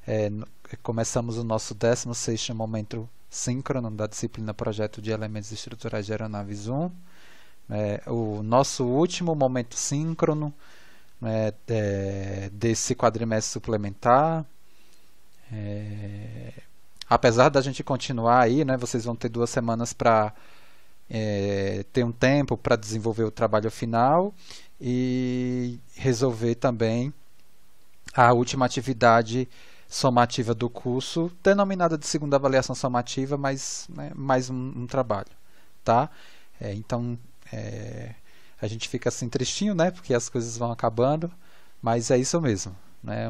É, começamos o nosso 16º momento síncrono da disciplina Projeto de Elementos Estruturais de Aeronaves 1. O nosso último momento síncrono desse quadrimestre suplementar. Apesar da gente continuar aí, vocês vão ter 2 semanas para ter um tempo para desenvolver o trabalho final e resolver também a última atividade somativa do curso, denominada de segunda avaliação somativa, mas mais um trabalho, tá? Então, a gente fica assim tristinho, porque as coisas vão acabando, mas é isso mesmo,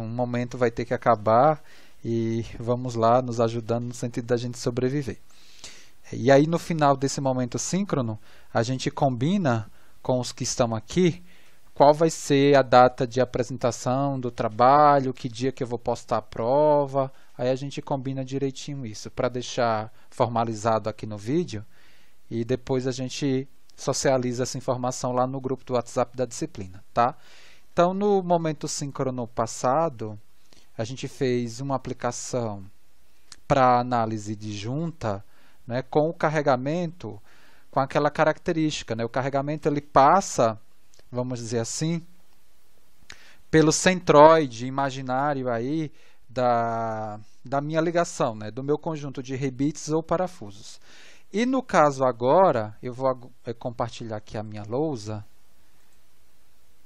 um momento vai ter que acabar e vamos lá nos ajudando no sentido da gente sobreviver. E aí no final desse momento síncrono, a gente combina com os que estão aqui qual vai ser a data de apresentação do trabalho, que dia que eu vou postar a prova. Aí a gente combina direitinho isso para deixar formalizado aqui no vídeo e depois a gente socializa essa informação lá no grupo do WhatsApp da disciplina, tá? Então, no momento síncrono passado, a gente fez uma aplicação para análise de junta, com o carregamento, com aquela característica, o carregamento ele passa, vamos dizer assim, pelo centroide imaginário aí da minha ligação, do meu conjunto de rebites ou parafusos. E no caso agora, eu vou compartilhar aqui a minha lousa,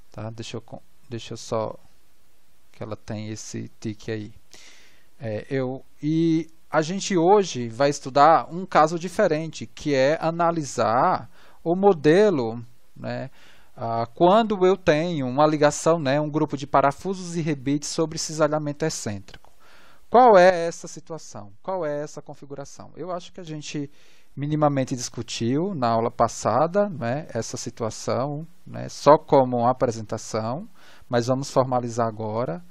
tá? Deixa eu só que ela tem esse tique aí. E a gente hoje vai estudar um caso diferente, que é analisar o modelo, quando eu tenho uma ligação, um grupo de parafusos e rebites sobre cisalhamento excêntrico. Qual é essa situação? Qual é essa configuração? Eu acho que a gente minimamente discutiu na aula passada, essa situação, só como uma apresentação, mas vamos formalizar agora.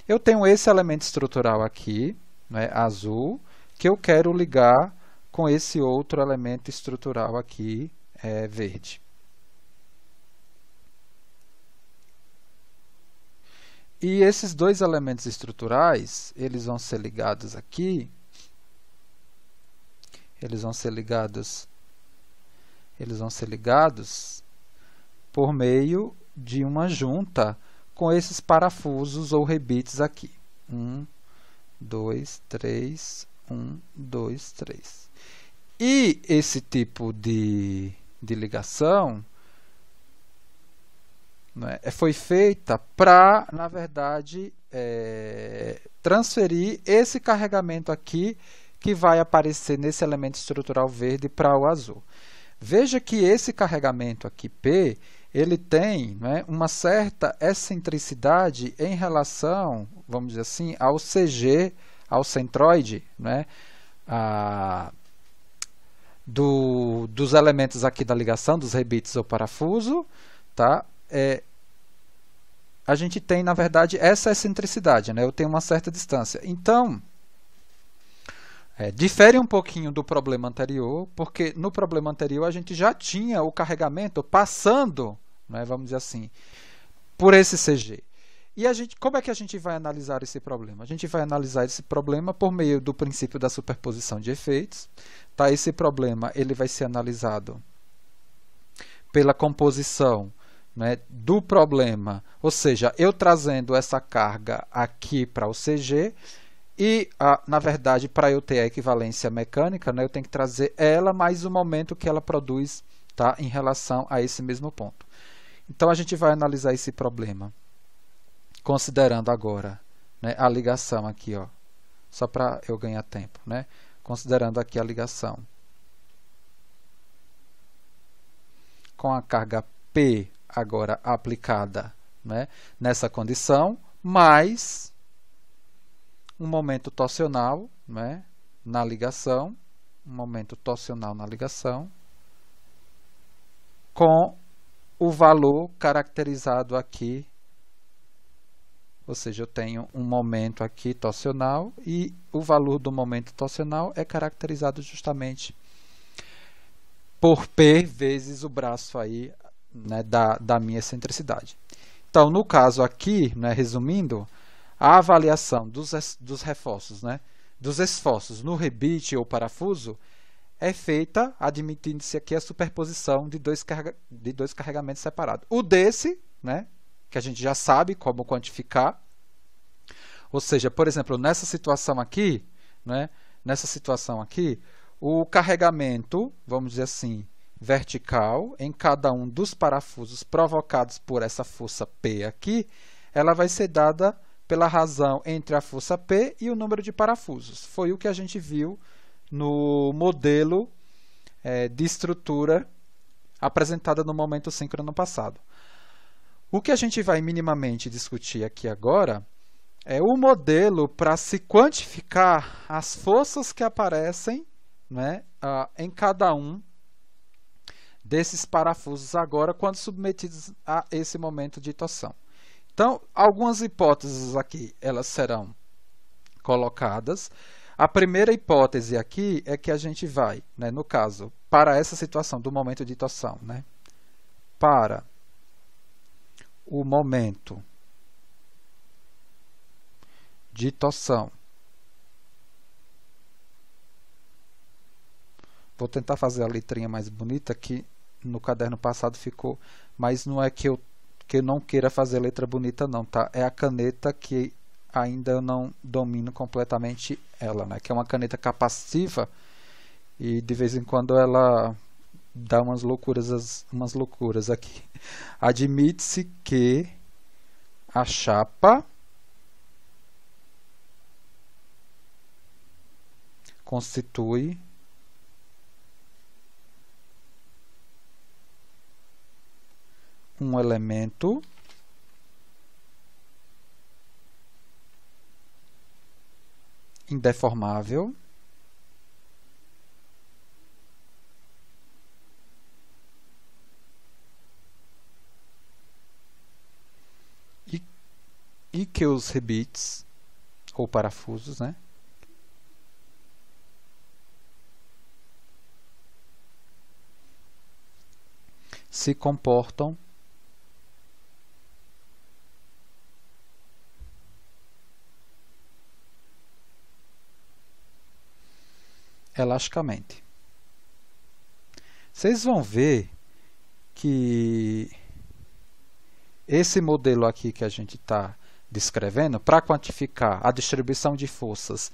Eu tenho esse elemento estrutural aqui, azul, que eu quero ligar com esse outro elemento estrutural aqui, verde. E esses dois elementos estruturais, eles vão ser ligados aqui, eles vão ser ligados por meio de uma junta com esses parafusos ou rebites aqui. 1, 2, 3, 1, 2, 3. E esse tipo de ligação foi feita para, na verdade, transferir esse carregamento aqui que vai aparecer nesse elemento estrutural verde para o azul. Veja que esse carregamento aqui, P, ele tem uma certa excentricidade em relação, vamos dizer assim, ao CG, ao centroide, dos elementos aqui da ligação, dos rebites ou parafuso, tá? A gente tem, na verdade, essa excentricidade, eu tenho uma certa distância. Então, difere um pouquinho do problema anterior, porque no problema anterior a gente já tinha o carregamento passando, vamos dizer assim, por esse CG. E como é que a gente vai analisar esse problema? A gente vai analisar esse problema por meio do princípio da superposição de efeitos. Tá? Esse problema ele vai ser analisado pela composição do problema, ou seja, eu trazendo essa carga aqui para o CG, e, na verdade, para eu ter a equivalência mecânica, eu tenho que trazer ela mais o momento que ela produz, tá, em relação a esse mesmo ponto. Então, a gente vai analisar esse problema, considerando agora a ligação aqui, só para eu ganhar tempo, considerando aqui a ligação com a carga P agora aplicada nessa condição, mais um momento torsional na ligação, um momento torsional na ligação, com o valor caracterizado aqui, ou seja, eu tenho um momento aqui torsional e o valor do momento torsional é caracterizado justamente por P vezes o braço aí, da minha excentricidade. Então, no caso aqui, resumindo, a avaliação dos reforços, né, dos esforços no rebite ou parafuso é feita admitindo-se aqui a superposição de dois carregamentos separados. O desse, né, que a gente já sabe como quantificar, ou seja, por exemplo, nessa situação aqui, né, o carregamento, vamos dizer assim, vertical em cada um dos parafusos provocados por essa força P aqui, ela vai ser dada pela razão entre a força P e o número de parafusos. Foi o que a gente viu no modelo de estrutura apresentada no momento síncrono passado. O que a gente vai minimamente discutir aqui agora é o modelo para se quantificar as forças que aparecem, né, em cada um desses parafusos agora quando submetidos a esse momento de torção. Então, algumas hipóteses aqui elas serão colocadas. A primeira hipótese aqui é que a gente vai, né, no caso, para essa situação do momento de torção, né, para o momento de torção. Vou tentar fazer a letrinha mais bonita, que no caderno passado ficou, mas não é que eu não queira fazer letra bonita não, tá? É a caneta que ainda eu não domino completamente ela, né? Que é uma caneta capacitiva e de vez em quando ela dá umas loucuras aqui. Admite-se que a chapa constitui um elemento indeformável e que os rebites ou parafusos, né, se comportam elasticamente. Vocês vão ver que esse modelo aqui que a gente está descrevendo, para quantificar a distribuição de forças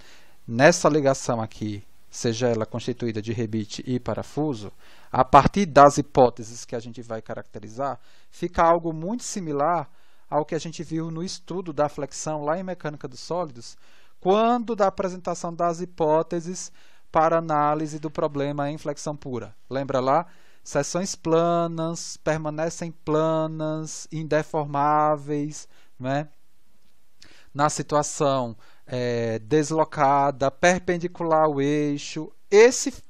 nessa ligação aqui, seja ela constituída de rebite e parafuso, a partir das hipóteses que a gente vai caracterizar, fica algo muito similar ao que a gente viu no estudo da flexão lá em mecânica dos sólidos, quando da apresentação das hipóteses para análise do problema em flexão pura. Lembra lá? Seções planas, permanecem planas, indeformáveis, né? Na situação deslocada, perpendicular ao eixo.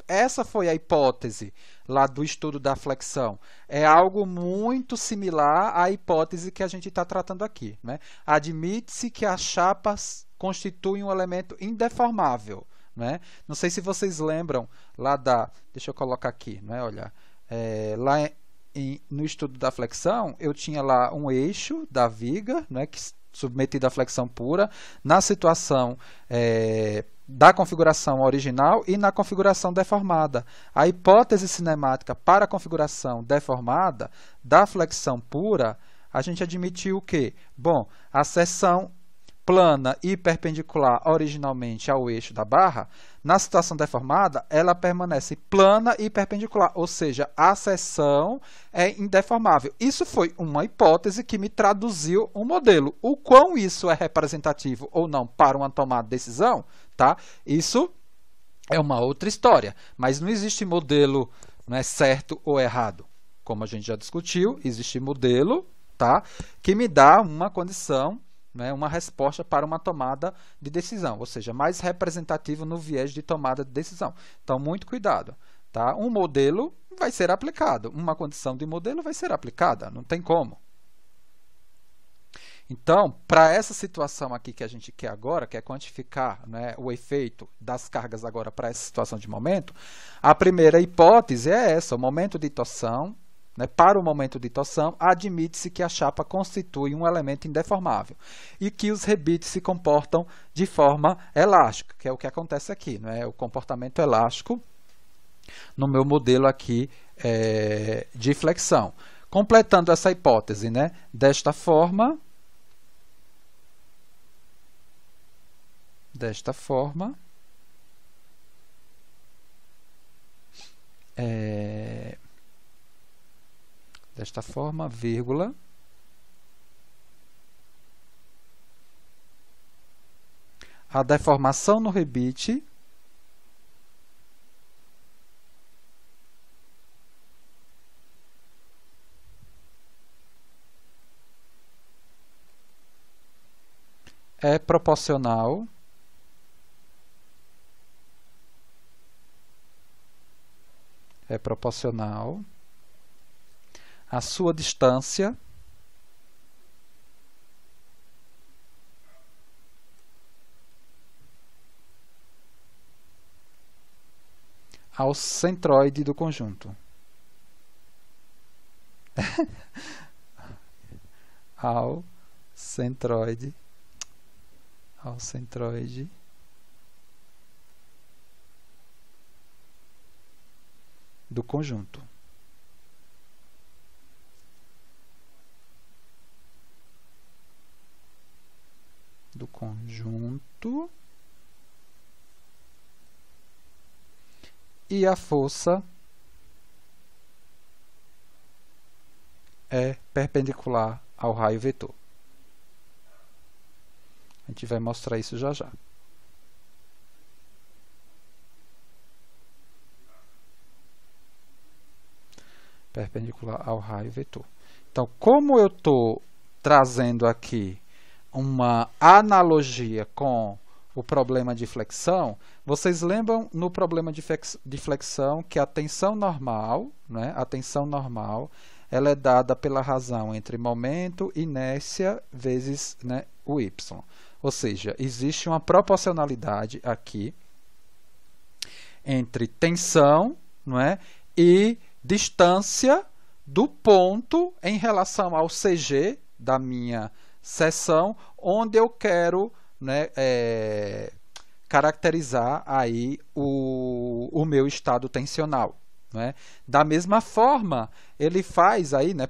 Essa foi a hipótese lá do estudo da flexão. É algo muito similar à hipótese que a gente está tratando aqui, né? Admite-se que as chapas constituem um elemento indeformável, né? Não sei se vocês lembram lá da... Deixa eu colocar aqui, né? Olha, lá no estudo da flexão, eu tinha lá um eixo da viga, né, que submetido à flexão pura, na situação da configuração original e na configuração deformada. A hipótese cinemática para a configuração deformada da flexão pura, a gente admitiu o quê? Bom, a seção plana e perpendicular originalmente ao eixo da barra, na situação deformada, ela permanece plana e perpendicular, ou seja, a seção é indeformável. Isso foi uma hipótese que me traduziu um modelo. O quão isso é representativo ou não para uma tomada de decisão, tá? Isso é uma outra história, mas não existe modelo, não é, certo ou errado. Como a gente já discutiu, existe modelo, tá, que me dá uma condição, né, uma resposta para uma tomada de decisão, ou seja, mais representativo no viés de tomada de decisão. Então, muito cuidado. Tá? Um modelo vai ser aplicado, uma condição de modelo vai ser aplicada, não tem como. Então, para essa situação aqui que a gente quer agora, que é quantificar, né, o efeito das cargas agora para essa situação de momento, a primeira hipótese é essa, o momento de torção, né, para o momento de torção, admite-se que a chapa constitui um elemento indeformável e que os rebites se comportam de forma elástica, que é o que acontece aqui, né, o comportamento elástico no meu modelo aqui de flexão. Completando essa hipótese, né, desta forma, vírgula, a deformação no rebite é proporcional à sua distância ao centroide do conjunto. ao centroide do conjunto. E a força é perpendicular ao raio vetor. A gente vai mostrar isso já já. Perpendicular ao raio vetor. Então, como eu estou trazendo aqui uma analogia com o problema de flexão, vocês lembram no problema de flexão que a tensão normal, né, ela é dada pela razão entre momento, inércia, vezes, né, o y. Ou seja, existe uma proporcionalidade aqui entre tensão, não é, e distância do ponto em relação ao CG da minha seção, onde eu quero, né, caracterizar aí o meu estado tensional, né? Da mesma forma, ele faz aí, né,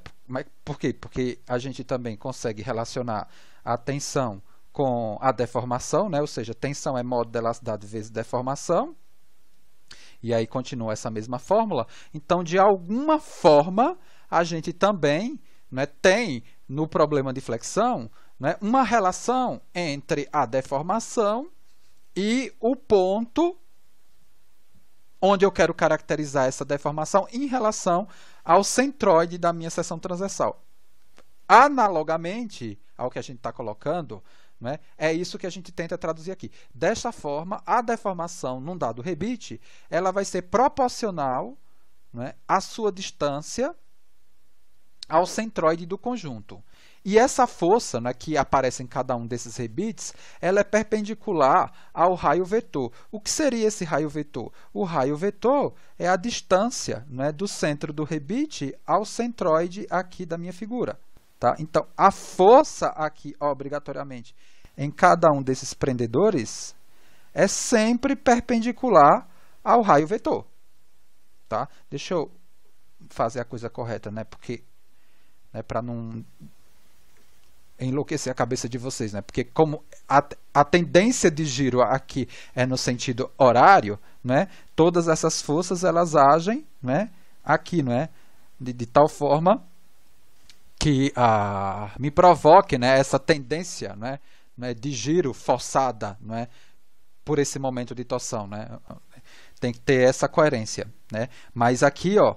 por quê? Porque a gente também consegue relacionar a tensão com a deformação, né? Ou seja, tensão é modo de elasticidade vezes deformação, e aí continua essa mesma fórmula. Então, de alguma forma, a gente também, né, tem no problema de flexão, né, uma relação entre a deformação e o ponto onde eu quero caracterizar essa deformação em relação ao centroide da minha seção transversal. Analogamente ao que a gente está colocando, né, é isso que a gente tenta traduzir aqui. Desta forma, a deformação num dado rebite, ela vai ser proporcional, né, à sua distância ao centroide do conjunto. E essa força, né, que aparece em cada um desses rebites, ela é perpendicular ao raio vetor. O que seria esse raio vetor? O raio vetor é a distância, né, do centro do rebite ao centroide aqui da minha figura. Tá? Então, a força aqui, obrigatoriamente, em cada um desses prendedores é sempre perpendicular ao raio vetor. Tá? Deixa eu fazer a coisa correta, né? Porque, né, para não enlouquecer a cabeça de vocês, né? Porque como a tendência de giro aqui é no sentido horário, né? Todas essas forças elas agem, né, aqui, né, de tal forma que me provoque, né, essa tendência, né, de giro forçada, né, por esse momento de torção, né? Tem que ter essa coerência, né? Mas aqui, ó,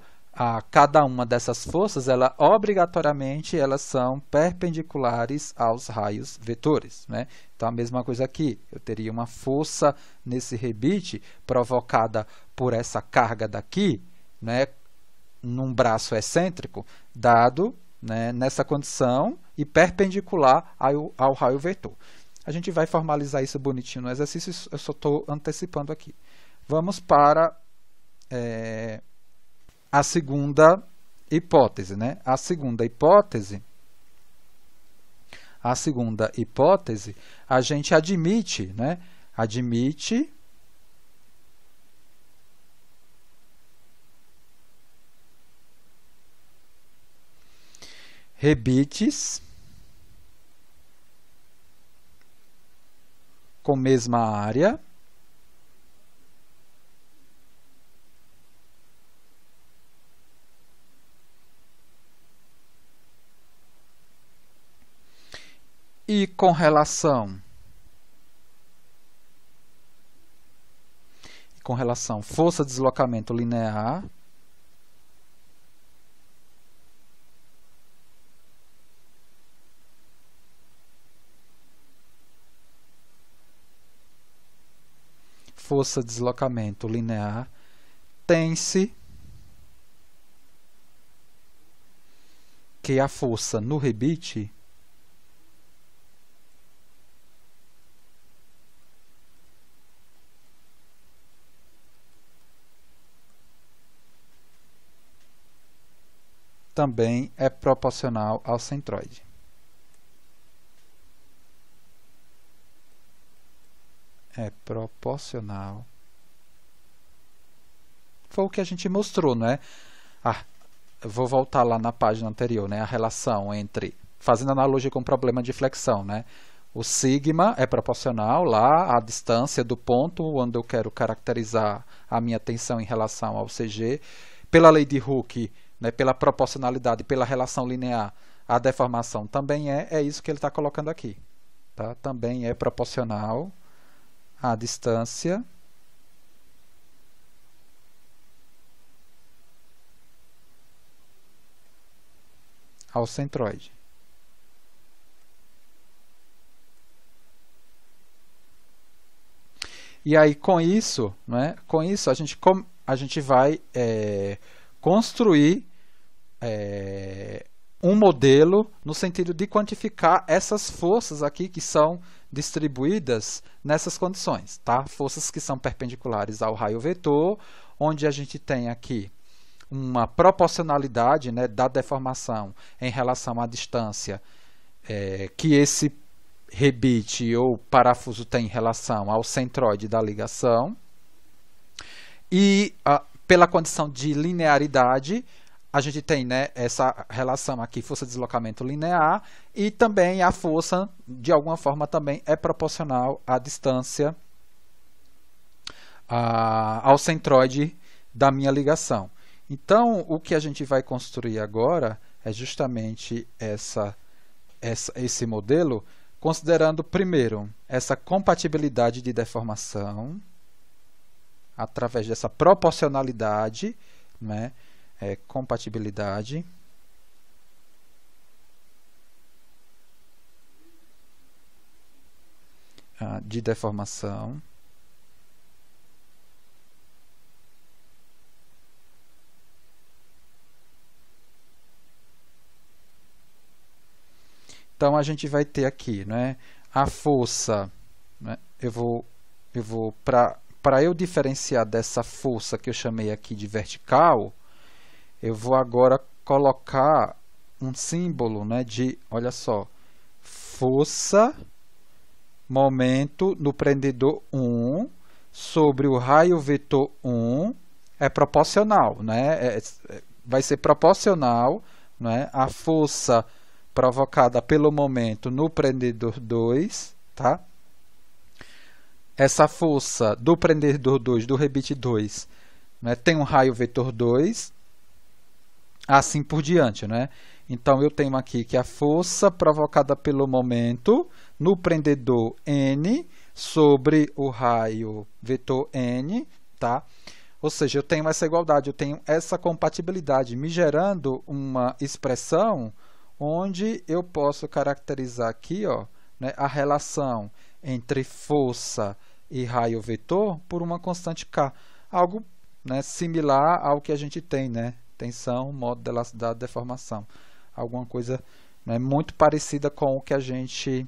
cada uma dessas forças, obrigatoriamente, elas são perpendiculares aos raios vetores, né? Então, a mesma coisa aqui, eu teria uma força nesse rebite provocada por essa carga daqui, né, num braço excêntrico, dado, né, nessa condição e perpendicular ao raio vetor. A gente vai formalizar isso bonitinho no exercício, eu só estou antecipando aqui. Vamos para a segunda hipótese, né? A segunda hipótese, a gente admite, né? Admite rebites com mesma área e com relação força-deslocamento linear tem-se que a força no rebite também é proporcional ao centroide. É proporcional. Foi o que a gente mostrou, né? Eu vou voltar lá na página anterior, né? A relação entre, fazendo analogia com o problema de flexão, né? O sigma é proporcional lá à distância do ponto onde eu quero caracterizar a minha tensão em relação ao CG. Pela lei de Hooke, né? Pela proporcionalidade, pela relação linear, a deformação também é isso que ele está colocando aqui. Tá? Também é proporcional à distância ao centroide. E aí, com isso, né, a gente vai construir um modelo no sentido de quantificar essas forças aqui que são distribuídas nessas condições, tá? Forças que são perpendiculares ao raio vetor, onde a gente tem aqui uma proporcionalidade, né, da deformação em relação à distância que esse rebite ou parafuso tem em relação ao centroide da ligação. E pela condição de linearidade, a gente tem, né, essa relação aqui, força-deslocamento linear, e também a força, de alguma forma, também é proporcional à distância ao centroide da minha ligação. Então, o que a gente vai construir agora é justamente esse modelo, considerando, primeiro, essa compatibilidade de deformação, através dessa proporcionalidade, né, compatibilidade de deformação. Então, a gente vai ter aqui, né, a força, né, para eu diferenciar dessa força que eu chamei aqui de vertical, eu vou agora colocar um símbolo, né, de, olha só, força, momento no prendedor 1 sobre o raio vetor 1 é proporcional, né, vai ser proporcional, né, a força provocada pelo momento no prendedor 2, tá? Essa força do prendedor 2, do rebite 2, né, tem um raio vetor 2, assim por diante, né? Então, eu tenho aqui que a força provocada pelo momento no prendedor N sobre o raio vetor N, tá? Ou seja, eu tenho essa igualdade, eu tenho essa compatibilidade, me gerando uma expressão onde eu posso caracterizar aqui, ó, né, a relação entre força e raio vetor por uma constante K. Algo, né, similar ao que a gente tem, né, tensão, modo de elasticidade, deformação. Alguma coisa, né, muito parecida com o que a gente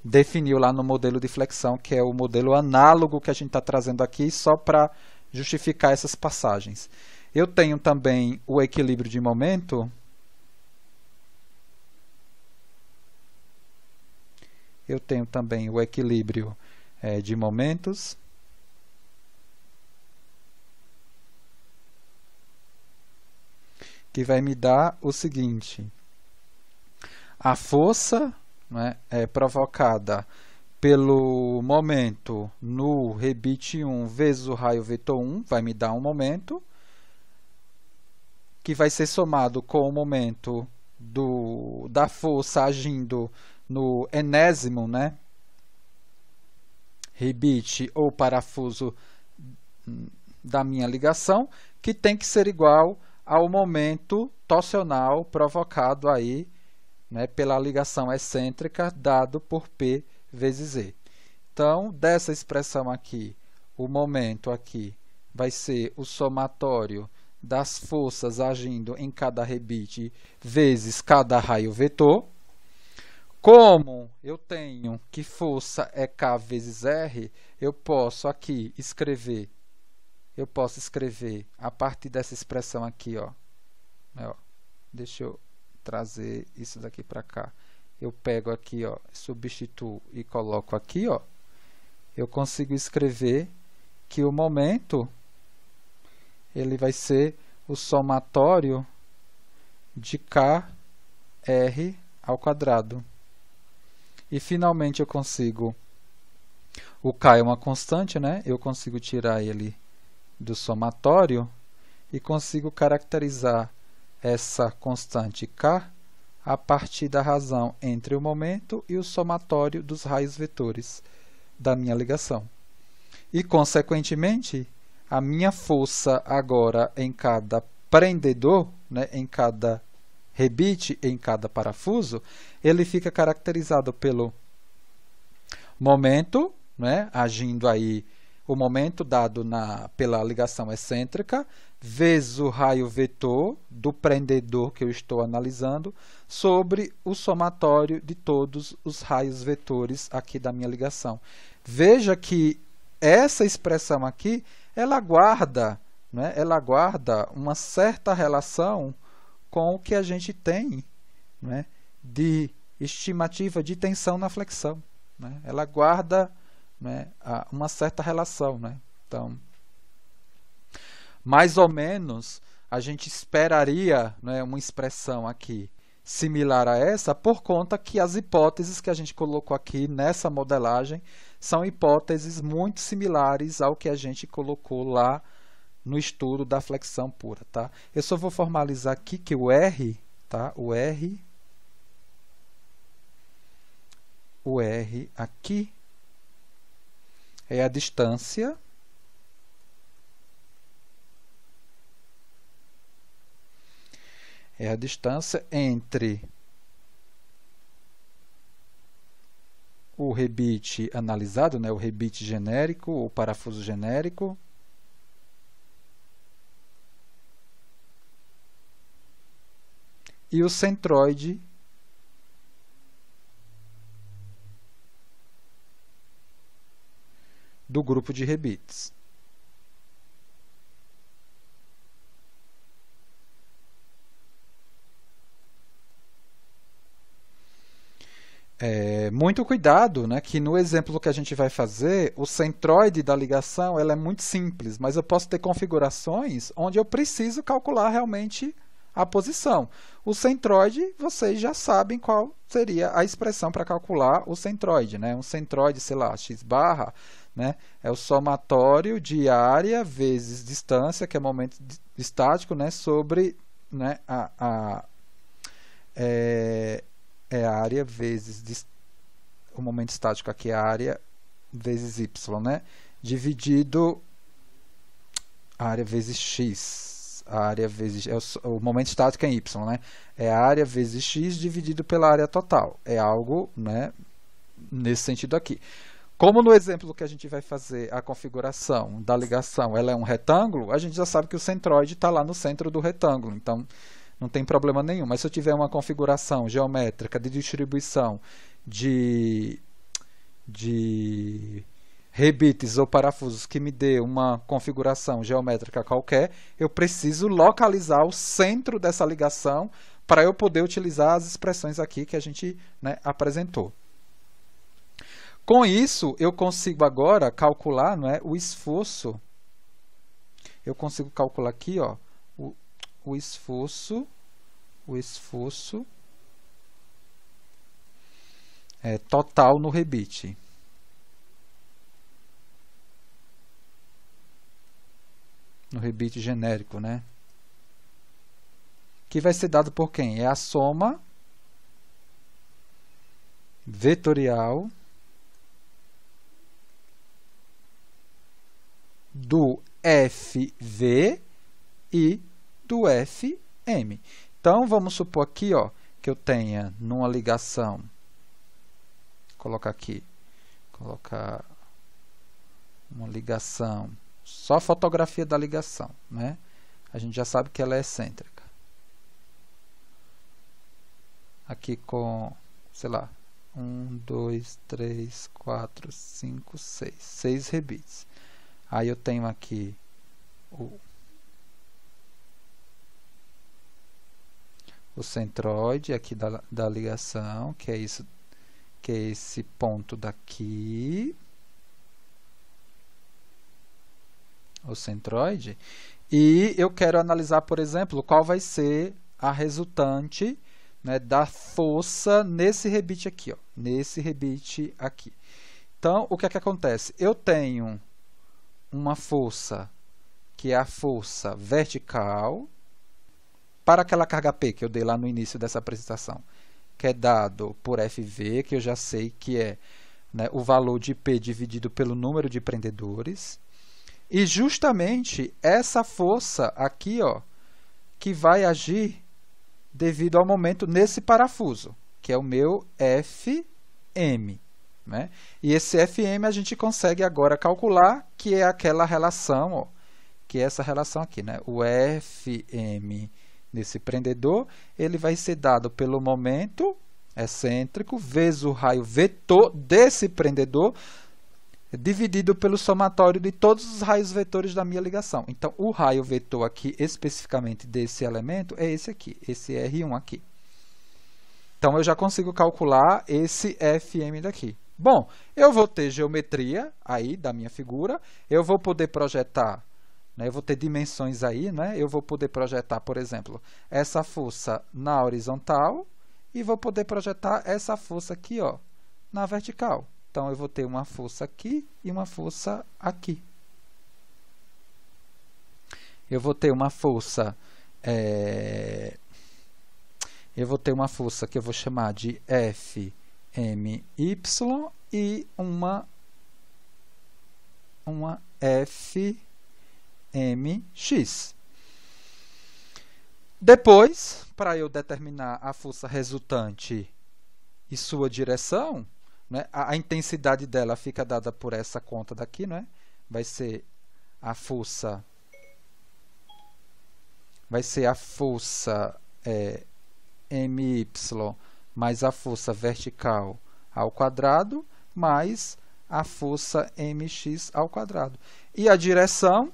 definiu lá no modelo de flexão, que é o modelo análogo que a gente está trazendo aqui só para justificar essas passagens. Eu tenho também o equilíbrio de momento. Eu tenho também o equilíbrio de momentos. Que vai me dar o seguinte: a força, né, é provocada pelo momento no rebite 1 vezes o raio vetor 1, vai me dar um momento, que vai ser somado com o momento da força agindo no enésimo, né, rebite ou parafuso da minha ligação, que tem que ser igual ao momento torsional provocado aí, né, pela ligação excêntrica dado por P vezes Z. Então, dessa expressão aqui, o momento aqui vai ser o somatório das forças agindo em cada rebite vezes cada raio vetor. Como eu tenho que força é K vezes R, eu posso aqui escrever a partir dessa expressão aqui, ó. Deixa eu trazer isso daqui para cá. Eu pego aqui, ó, substituo e coloco aqui, ó. Eu consigo escrever que o momento ele vai ser o somatório de KR ao quadrado. E finalmente eu consigo, o K é uma constante, né? Eu consigo tirar ele do somatório e consigo caracterizar essa constante K a partir da razão entre o momento e o somatório dos raios vetores da minha ligação. E, consequentemente, a minha força agora em cada prendedor, né, em cada rebite, em cada parafuso, ele fica caracterizado pelo momento, né, agindo aí, o momento dado pela ligação excêntrica, vezes o raio vetor do prendedor que eu estou analisando, sobre o somatório de todos os raios vetores aqui da minha ligação. Veja que essa expressão aqui, ela guarda uma certa relação com o que a gente tem, né, de estimativa de tensão na flexão, né? Ela guarda, né, uma certa relação, né? Então, mais ou menos, a gente esperaria, né, uma expressão aqui similar a essa, por conta que as hipóteses que a gente colocou aqui nessa modelagem são hipóteses muito similares ao que a gente colocou lá no estudo da flexão pura, tá? Eu só vou formalizar aqui que o R, tá? O R aqui é a distância entre o rebite analisado, né, o rebite genérico, o parafuso genérico, e o centroide do grupo de rebites. Muito cuidado, né, que no exemplo que a gente vai fazer, o centroide da ligação ela é muito simples, mas eu posso ter configurações onde eu preciso calcular realmente a posição. O centroide, vocês já sabem qual seria a expressão para calcular o centroide, né? Um centroide, sei lá, x barra, né, é o somatório de área vezes distância, que é momento estático, né, sobre, né, a área vezes o momento estático aqui é a área vezes y, né, dividido a área vezes x, a área vezes o momento estático é em y, né, é a área vezes x dividido pela área total, é algo, né, nesse sentido aqui. Como no exemplo que a gente vai fazer a configuração da ligação, ela é um retângulo, a gente já sabe que o centroide está lá no centro do retângulo, então não tem problema nenhum. Mas se eu tiver uma configuração geométrica de distribuição de rebites ou parafusos que me dê uma configuração geométrica qualquer, eu preciso localizar o centro dessa ligação para eu poder utilizar as expressões aqui que a gente, né, apresentou. Com isso, eu consigo agora calcular, não é, o esforço. Eu consigo calcular aqui, ó, o esforço total no rebite. No rebite genérico, né? Que vai ser dado por quem? É a soma vetorial do FV e do FM. Então, vamos supor aqui, ó, que eu tenha numa ligação, colocar aqui, colocar uma ligação, só a fotografia da ligação, né? A gente já sabe que ela é excêntrica. Aqui com, sei lá, 1, 2, 3, 4, 5, 6. 6 rebites. Aí eu tenho aqui o centroide aqui da ligação, que é isso, que é esse ponto daqui. O centroide. E eu quero analisar, por exemplo, qual vai ser a resultante, né, da força nesse rebite aqui, ó, nesse rebite aqui. Então, o que é que acontece? Eu tenho uma força que é a força vertical para aquela carga P que eu dei lá no início dessa apresentação, que é dado por FV, que eu já sei que é, né, o valor de P dividido pelo número de prendedores. E justamente essa força aqui, ó, que vai agir devido ao momento nesse parafuso, que é o meu FM, né? E esse FM a gente consegue agora calcular, que é aquela relação, ó, que é essa relação aqui, né? O FM desse prendedor, ele vai ser dado pelo momento excêntrico vezes o raio vetor desse prendedor, dividido pelo somatório de todos os raios vetores da minha ligação. Então, o raio vetor aqui, especificamente desse elemento, é esse aqui, esse R1 aqui. Então, eu já consigo calcular esse FM daqui. Bom, eu vou ter geometria aí da minha figura, eu vou poder projetar, né, eu vou ter dimensões aí, né, eu vou poder projetar, por exemplo, essa força na horizontal e vou poder projetar essa força aqui, ó, na vertical. Então, eu vou ter uma força aqui e uma força aqui. Eu vou ter uma força, que eu vou chamar de FMY e uma FMX. Depois, para eu determinar a força resultante e sua direção, né, a intensidade dela fica dada por essa conta daqui, né? Vai ser a força MY mais a força vertical ao quadrado mais a força MX ao quadrado. E a direção,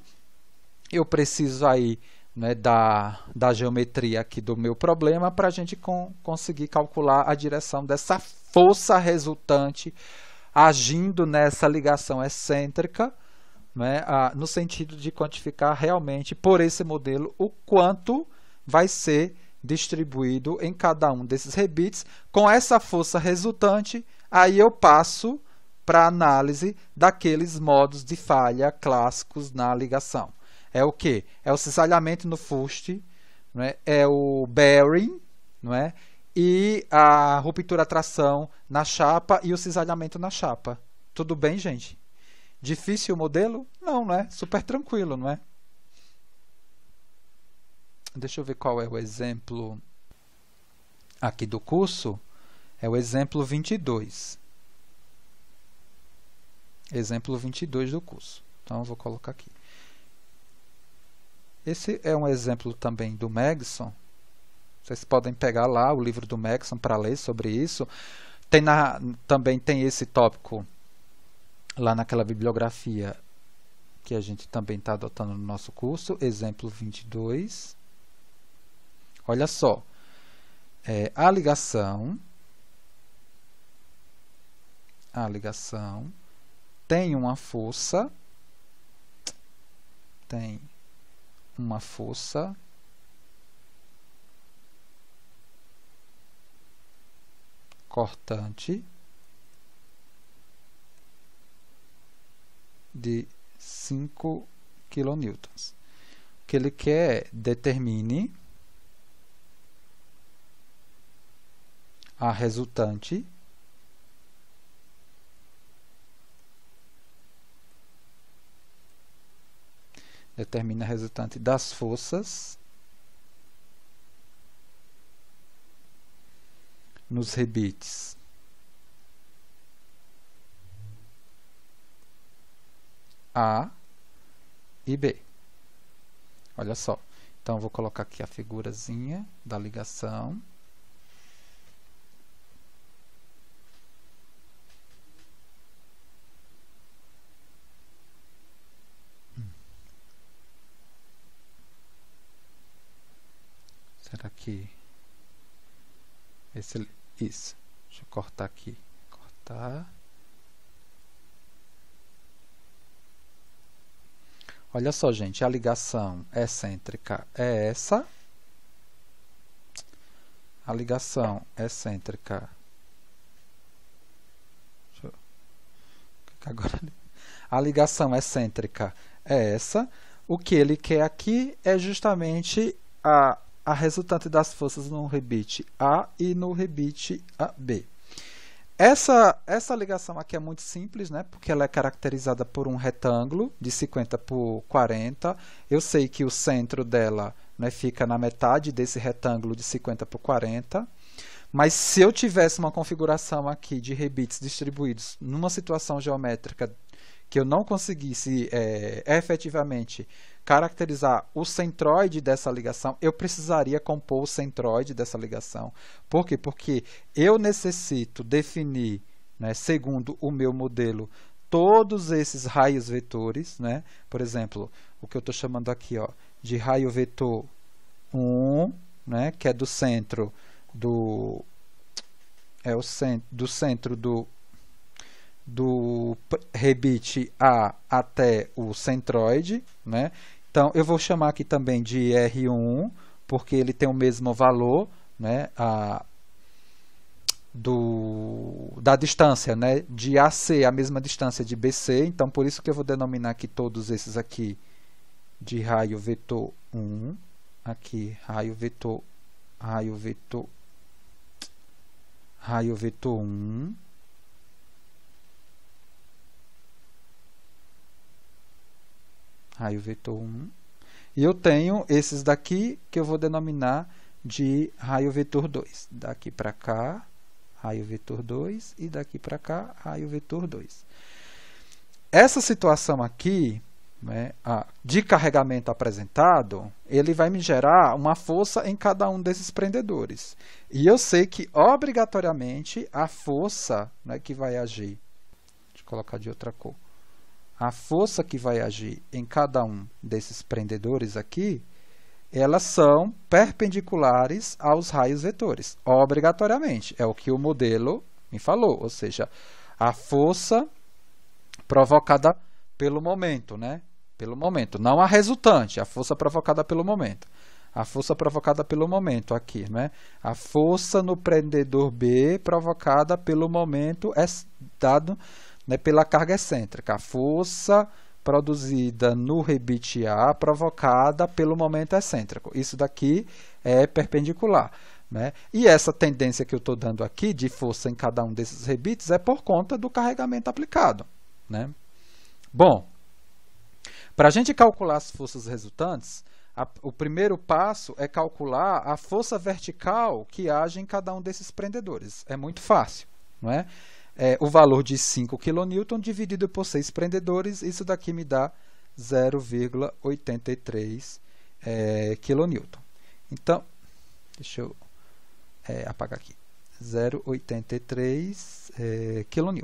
eu preciso aí, né, da geometria aqui do meu problema para a gente conseguir calcular a direção dessa força resultante agindo nessa ligação excêntrica, né, no sentido de quantificar realmente por esse modelo o quanto vai ser distribuído em cada um desses rebites. Com essa força resultante, aí eu passo para a análise daqueles modos de falha clássicos na ligação. É o que? É o cisalhamento no fuste, não é? É o bearing, não é? E a ruptura-tração na chapa e o cisalhamento na chapa. Tudo bem, gente? Difícil o modelo? Não, não é? Super tranquilo, não é? Deixa eu ver qual é o exemplo aqui do curso. É o exemplo 22. Exemplo 22 do curso. Então, eu vou colocar aqui. Esse é um exemplo também do Megson. Vocês podem pegar lá o livro do Megson para ler sobre isso. Também tem esse tópico lá naquela bibliografia que a gente também está adotando no nosso curso, exemplo 22. Olha só, a ligação tem uma força, cortante de 5 kN. O que ele quer é determine a resultante das forças nos rebites A e B. Olha só. Então, eu vou colocar aqui a figurazinha da ligação. Será que... Isso. Deixa eu cortar aqui. Cortar. Olha só, gente, a ligação excêntrica é essa. A ligação excêntrica... A ligação excêntrica é essa. O que ele quer aqui é justamente a resultante das forças no rebite A e no rebite B. Essa ligação aqui é muito simples, né? Porque ela é caracterizada por um retângulo de 50 por 40. Eu sei que o centro dela, né, fica na metade desse retângulo de 50 por 40. Mas se eu tivesse uma configuração aqui de rebites distribuídos numa situação geométrica que eu não conseguisse efetivamente caracterizar o centroide dessa ligação, eu precisaria compor o centroide dessa ligação. Por quê? Porque eu necessito definir, né, segundo o meu modelo, todos esses raios vetores, né? Por exemplo, o que eu estou chamando aqui, ó, de raio vetor 1, né, que é do centro do rebite A até o centroide, né? Então, eu vou chamar aqui também de R1, porque ele tem o mesmo valor, né, da distância, né, de AC, a mesma distância de BC. Então, por isso que eu vou denominar aqui todos esses aqui de raio vetor 1. Aqui, raio vetor 1. Raio vetor 1. E eu tenho esses daqui que eu vou denominar de raio vetor 2. Daqui para cá, raio vetor 2, e daqui para cá, raio vetor 2. Essa situação aqui, né, de carregamento apresentado, ele vai me gerar uma força em cada um desses prendedores. E eu sei que, obrigatoriamente, a força, né, que vai agir... Deixa eu colocar de outra cor. A força que vai agir em cada um desses prendedores aqui, elas são perpendiculares aos raios vetores, obrigatoriamente. É o que o modelo me falou, ou seja, a força provocada pelo momento, né? Pelo momento, não a resultante, a força provocada pelo momento. A força provocada pelo momento aqui, né? A força no prendedor B provocada pelo momento é dado, né, pela carga excêntrica. A força produzida no rebite A provocada pelo momento excêntrico. Isso daqui é perpendicular, né? E essa tendência que eu estou dando aqui de força em cada um desses rebites é por conta do carregamento aplicado, né? Bom, para a gente calcular as forças resultantes, o primeiro passo é calcular a força vertical que age em cada um desses prendedores. É muito fácil, não é? O valor de 5 kN dividido por 6 prendedores, isso daqui me dá 0,83 kN. Então, deixa eu apagar aqui, 0,83 kN.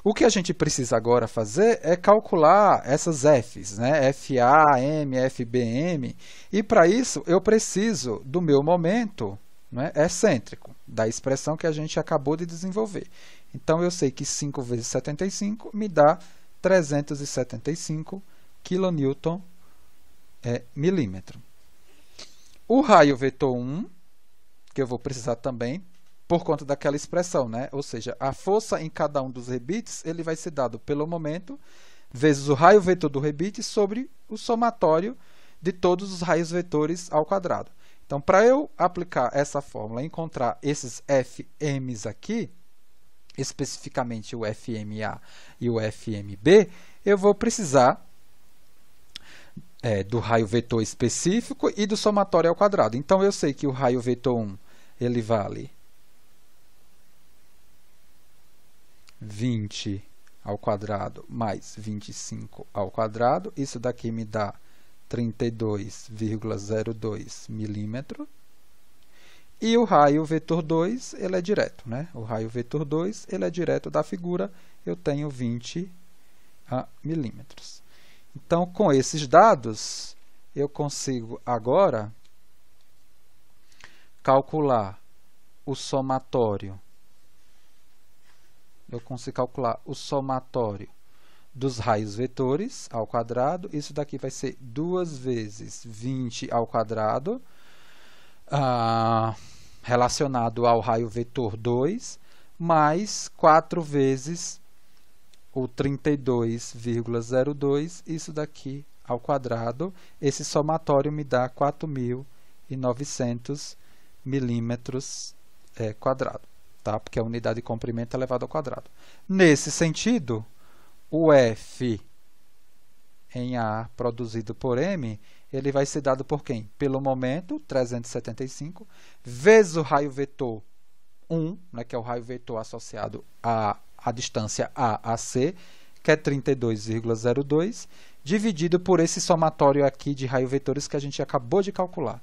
O que a gente precisa agora fazer é calcular essas Fs, né? FA, M, FBM, e para isso eu preciso do meu momento, né, excêntrico, da expressão que a gente acabou de desenvolver. Então eu sei que 5 vezes 75 me dá 375 kN milímetro. O raio vetor 1, que eu vou precisar também, por conta daquela expressão, né? Ou seja, a força em cada um dos rebites ele vai ser dado pelo momento vezes o raio vetor do rebite sobre o somatório de todos os raios vetores ao quadrado. Então, para eu aplicar essa fórmula e encontrar esses Fm's aqui, especificamente o FMA e o FMB, eu vou precisar do raio vetor específico e do somatório ao quadrado. Então, eu sei que o raio vetor 1 ele vale 20 ao quadrado mais 25 ao quadrado. Isso daqui me dá 32,02 milímetros. E o raio vetor 2, ele é direto, né? O raio vetor 2, ele é direto da figura, eu tenho 20 milímetros. Então, com esses dados, eu consigo agora calcular o somatório. Eu consigo calcular o somatório dos raios vetores ao quadrado. Isso daqui vai ser 2 vezes 20 ao quadrado, relacionado ao raio vetor 2, mais 4 vezes o 32,02, isso daqui ao quadrado. Esse somatório me dá 4.900 milímetros quadrado. Tá? Porque a unidade de comprimento é elevado ao quadrado. Nesse sentido, o F em A produzido por M, ele vai ser dado por quem? Pelo momento, 375, vezes o raio vetor 1, né, que é o raio vetor associado à distância A a C, que é 32,02, dividido por esse somatório aqui de raio vetores que a gente acabou de calcular.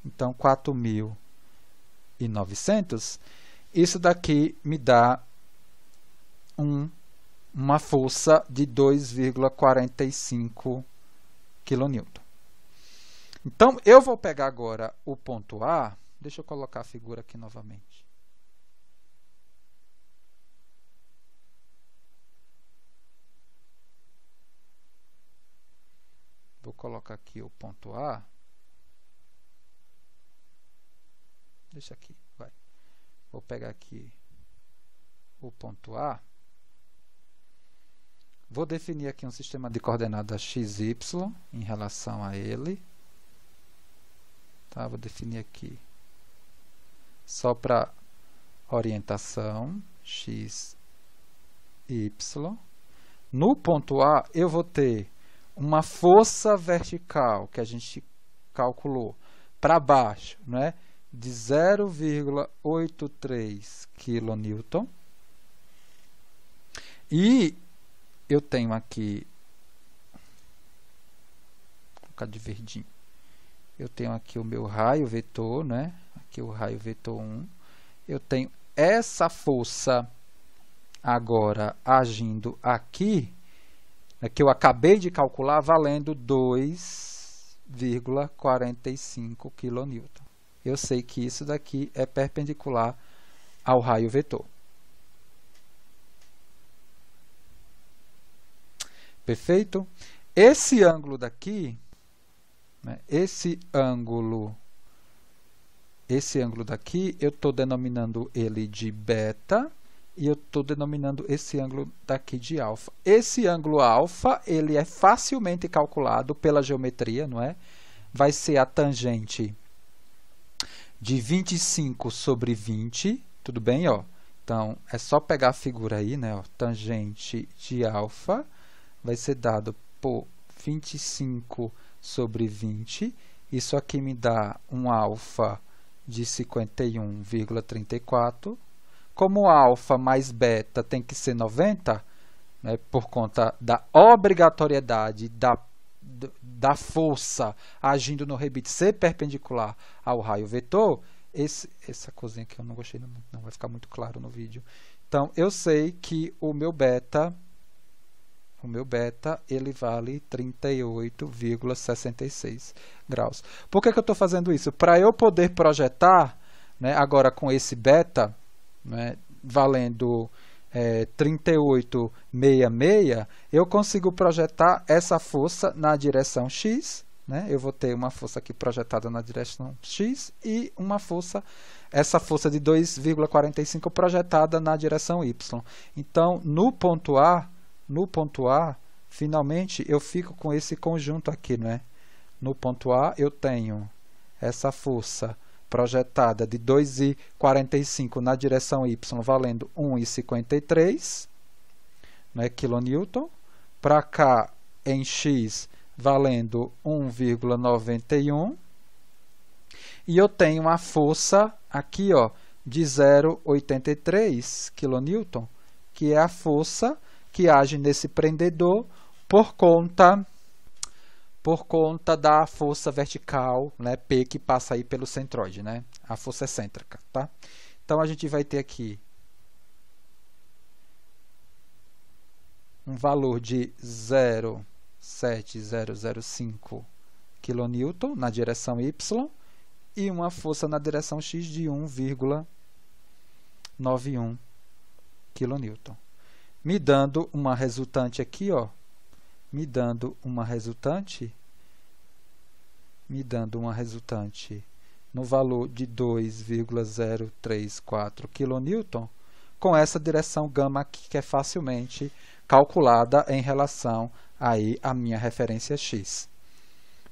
Então, 4.900. Isso daqui me dá uma força de 2,45 kN. Então, eu vou pegar agora o ponto A. Deixa eu colocar a figura aqui novamente. Vou colocar aqui o ponto A. Deixa aqui, vai. Vou pegar aqui o ponto A. Vou definir aqui um sistema de coordenadas x, y em relação a ele. Tá? Vou definir aqui só para orientação x, y. No ponto A, eu vou ter uma força vertical que a gente calculou para baixo, né? De 0,83 kN. E eu tenho aqui, vou colocar de verdinho, eu tenho aqui o meu raio vetor, né? Aqui o raio vetor 1. Eu tenho essa força agora agindo aqui, né, que eu acabei de calcular, valendo 2,45 kN. Eu sei que isso daqui é perpendicular ao raio vetor. Perfeito? Esse ângulo daqui, né, esse ângulo daqui, eu estou denominando ele de beta e eu estou denominando esse ângulo daqui de alfa. Esse ângulo alfa, ele é facilmente calculado pela geometria, não é? Vai ser a tangente de 25 sobre 20, tudo bem? Ó? Então, é só pegar a figura aí, né? Ó, tangente de alfa vai ser dado por 25 sobre 20. Isso aqui me dá um alfa de 51,34. Como alfa mais beta tem que ser 90, né, por conta da obrigatoriedade da força agindo no rebite ser perpendicular ao raio vetor, essa coisinha aqui eu não gostei muito, não vai ficar muito claro no vídeo. Então, eu sei que o meu beta ele vale 38,66 graus. Por que eu estou fazendo isso? Para eu poder projetar, né, agora com esse beta, né, valendo 38,66, eu consigo projetar essa força na direção X, né? Eu vou ter uma força aqui projetada na direção X e uma força, essa força de 2,45 projetada na direção Y. Então, no ponto A, finalmente eu fico com esse conjunto aqui, né? No ponto A eu tenho essa força projetada de 2,45 na direção Y valendo 1,53, né, kN. Para cá em X valendo 1,91. E eu tenho a força aqui, ó, de 0,83 kN, que é a força que age nesse prendedor por conta da força vertical, né, P, que passa aí pelo centroide, né, a força excêntrica, tá? Então, a gente vai ter aqui um valor de 0,7005 kN na direção Y e uma força na direção X de 1,91 kN. Me dando uma resultante aqui, ó, me dando uma resultante no valor de 2,034 kN, com essa direção gama aqui, que é facilmente calculada em relação aí à minha referência X.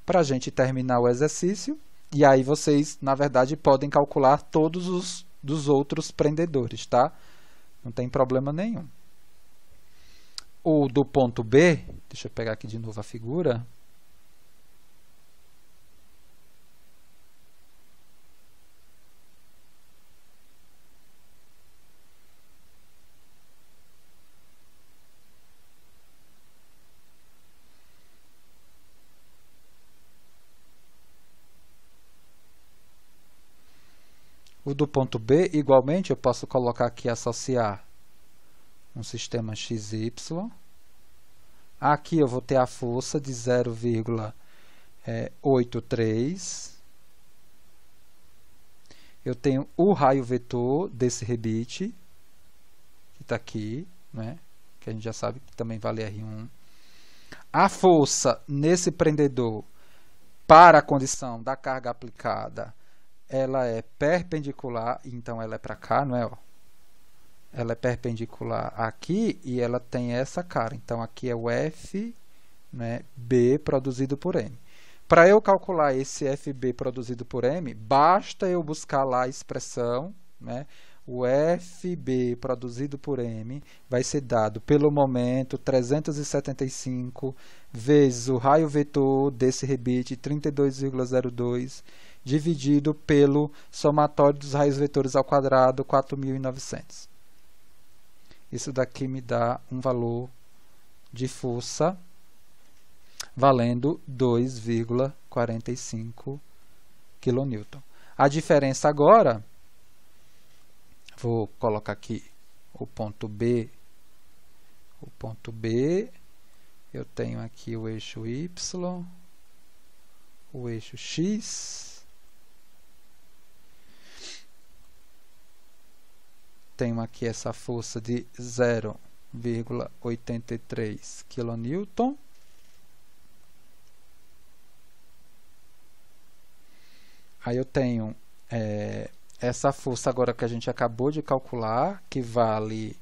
Para a gente terminar o exercício, e aí vocês, na verdade, podem calcular todos os dos outros prendedores, tá? Não tem problema nenhum. O do ponto B, deixa eu pegar aqui de novo a figura. O do ponto B, igualmente, eu posso colocar aqui associar um sistema XY. Aqui eu vou ter a força de 0,83. Eu tenho o raio vetor desse rebite, que está aqui, né? Que a gente já sabe que também vale R1. A força nesse prendedor para a condição da carga aplicada, ela é perpendicular, então ela é para cá, não é? Ó. Ela é perpendicular aqui e ela tem essa cara. Então, aqui é o F, né, B produzido por M. Para eu calcular esse FB produzido por M, basta eu buscar lá a expressão, né? O FB produzido por M vai ser dado pelo momento 375 vezes o raio vetor desse rebite 32,02 dividido pelo somatório dos raios vetores ao quadrado 4.900. Isso daqui me dá um valor de força valendo 2,45 kN. A diferença agora, vou colocar aqui o ponto B. O ponto B, eu tenho aqui o eixo Y, o eixo X. Tenho aqui essa força de 0,83 kN. Aí eu tenho essa força agora que a gente acabou de calcular, que vale,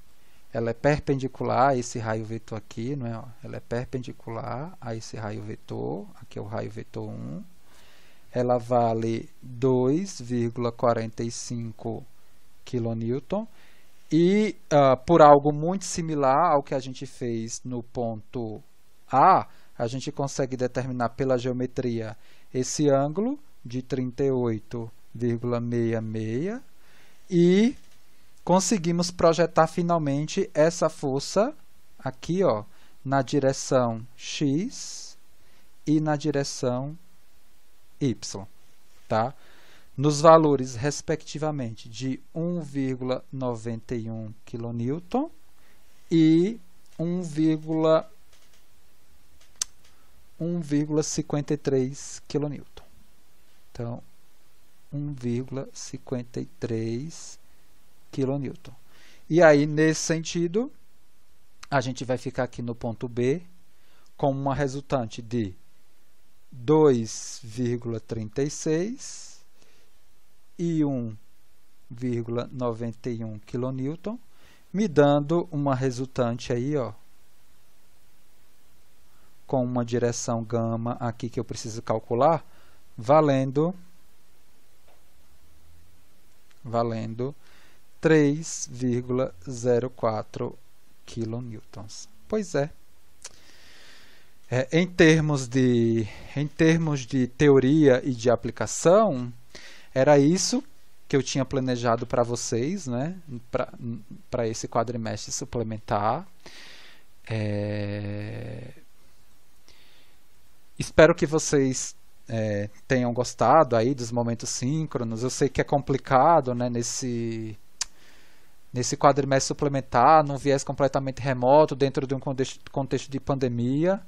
ela é perpendicular a esse raio vetor aqui, não é? Ela é perpendicular a esse raio vetor, aqui é o raio vetor 1. Ela vale 2,45 kN. E por algo muito similar ao que a gente fez no ponto A, a gente consegue determinar pela geometria esse ângulo de 38,66 e conseguimos projetar finalmente essa força aqui, ó, na direção X e na direção Y, tá? nos valores respectivamente de 1,91 kN e 1,53 kN. Então, 1,53 kN. E aí, nesse sentido, a gente vai ficar aqui no ponto B com uma resultante de 2,36 e 1,91 kN, me dando uma resultante aí, ó, com uma direção gama aqui que eu preciso calcular, valendo 3,04 kN. Pois é. Em termos de teoria e de aplicação, era isso que eu tinha planejado para vocês, né, para esse quadrimestre suplementar. Espero que vocês tenham gostado aí dos momentos síncronos. Eu sei que é complicado, né, nesse quadrimestre suplementar, num viés completamente remoto, dentro de um contexto de pandemia.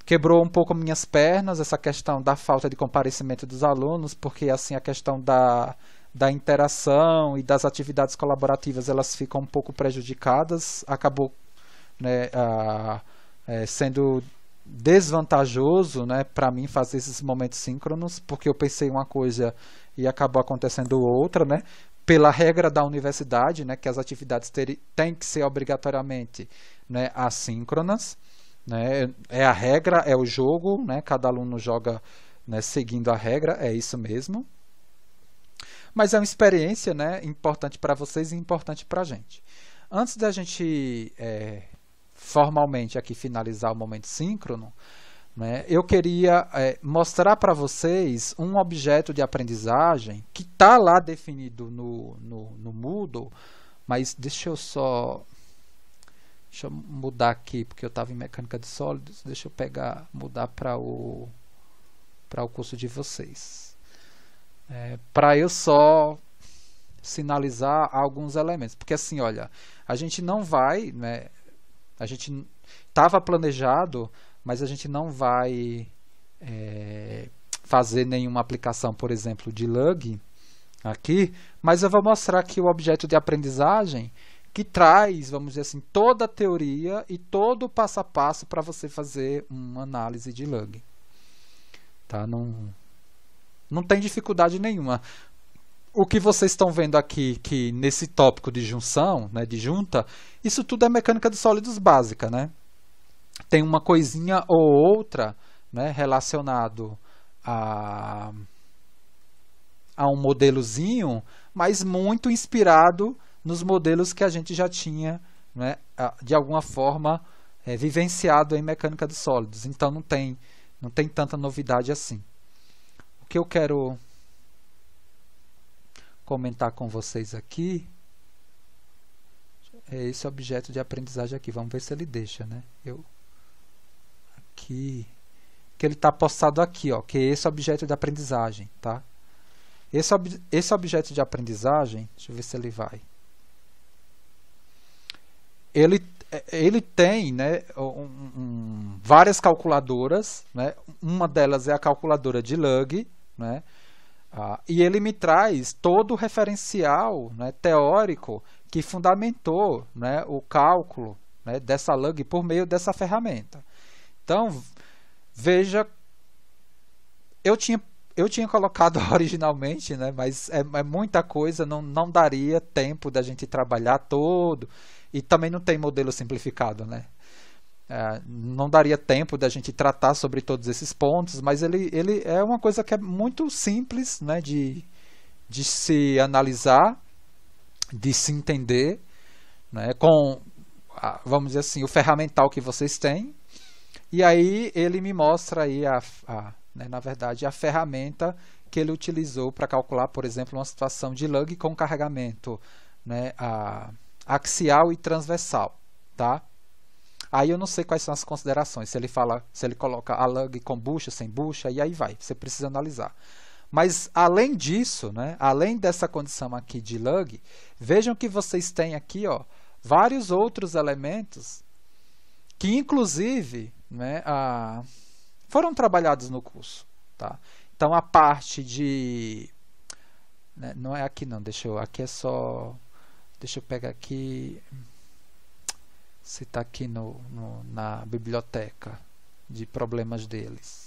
Quebrou um pouco minhas pernas essa questão da falta de comparecimento dos alunos, porque assim a questão da interação e das atividades colaborativas elas ficam um pouco prejudicadas. Acabou, né, sendo desvantajoso, né, para mim fazer esses momentos síncronos, porque eu pensei uma coisa e acabou acontecendo outra, né, pela regra da universidade, né, que as atividades têm que ser obrigatoriamente, né, assíncronas, né, é a regra, é o jogo, né, cada aluno joga, né, seguindo a regra, é isso mesmo. Mas é uma experiência, né, importante para vocês e importante para a gente. Antes da gente formalmente aqui finalizar o momento síncrono, né, eu queria mostrar para vocês um objeto de aprendizagem que está lá definido no Moodle, mas deixa eu mudar aqui, porque eu estava em mecânica de sólidos, deixa eu mudar para o curso de vocês. Para eu só sinalizar alguns elementos, porque assim, olha, a gente não vai, né, a gente estava planejado, mas a gente não vai fazer nenhuma aplicação, por exemplo, de lug aqui, mas eu vou mostrar aqui o objeto de aprendizagem que traz, vamos dizer assim, toda a teoria e todo o passo a passo para você fazer uma análise de lug. Tá? Não tem dificuldade nenhuma. O que vocês estão vendo aqui, que nesse tópico de junção, né, de junta, isso tudo é mecânica de sólidos básica, né? Tem uma coisinha ou outra, né, relacionado a um modelozinho, mas muito inspirado nos modelos que a gente já tinha, né, de alguma forma vivenciado em mecânica de sólidos. Então não tem tanta novidade assim. O que eu quero comentar com vocês aqui é esse objeto de aprendizagem aqui. Vamos ver se ele deixa, né? Aqui, que ele está postado aqui, ó, que é esse objeto de aprendizagem, tá? Esse objeto de aprendizagem, deixa eu ver se ele vai. Ele tem, né, várias calculadoras, né? Uma delas é a calculadora de lug, né? E ele me traz todo o referencial, né, teórico que fundamentou, né, o cálculo, né, dessa lug por meio dessa ferramenta. Então, veja, eu tinha colocado originalmente, né, mas é muita coisa, não daria tempo da gente trabalhar todo, e também não tem modelo simplificado, né? Não daria tempo da gente tratar sobre todos esses pontos, mas ele é uma coisa que é muito simples, né, de se analisar, de se entender, né, com, vamos dizer assim, o ferramental que vocês têm, e aí ele me mostra aí, né, na verdade, a ferramenta que ele utilizou para calcular, por exemplo, uma situação de lug com carregamento, né, axial e transversal, tá? Aí eu não sei quais são as considerações, se ele coloca a lug com bucha, sem bucha, e aí vai, você precisa analisar. Mas além disso, né, além dessa condição aqui de lug, vejam que vocês têm aqui, ó, vários outros elementos que inclusive, né, foram trabalhados no curso. Tá? Então a parte de... né, não é aqui não, aqui é só... Deixa eu pegar aqui... Se está aqui na biblioteca de problemas deles.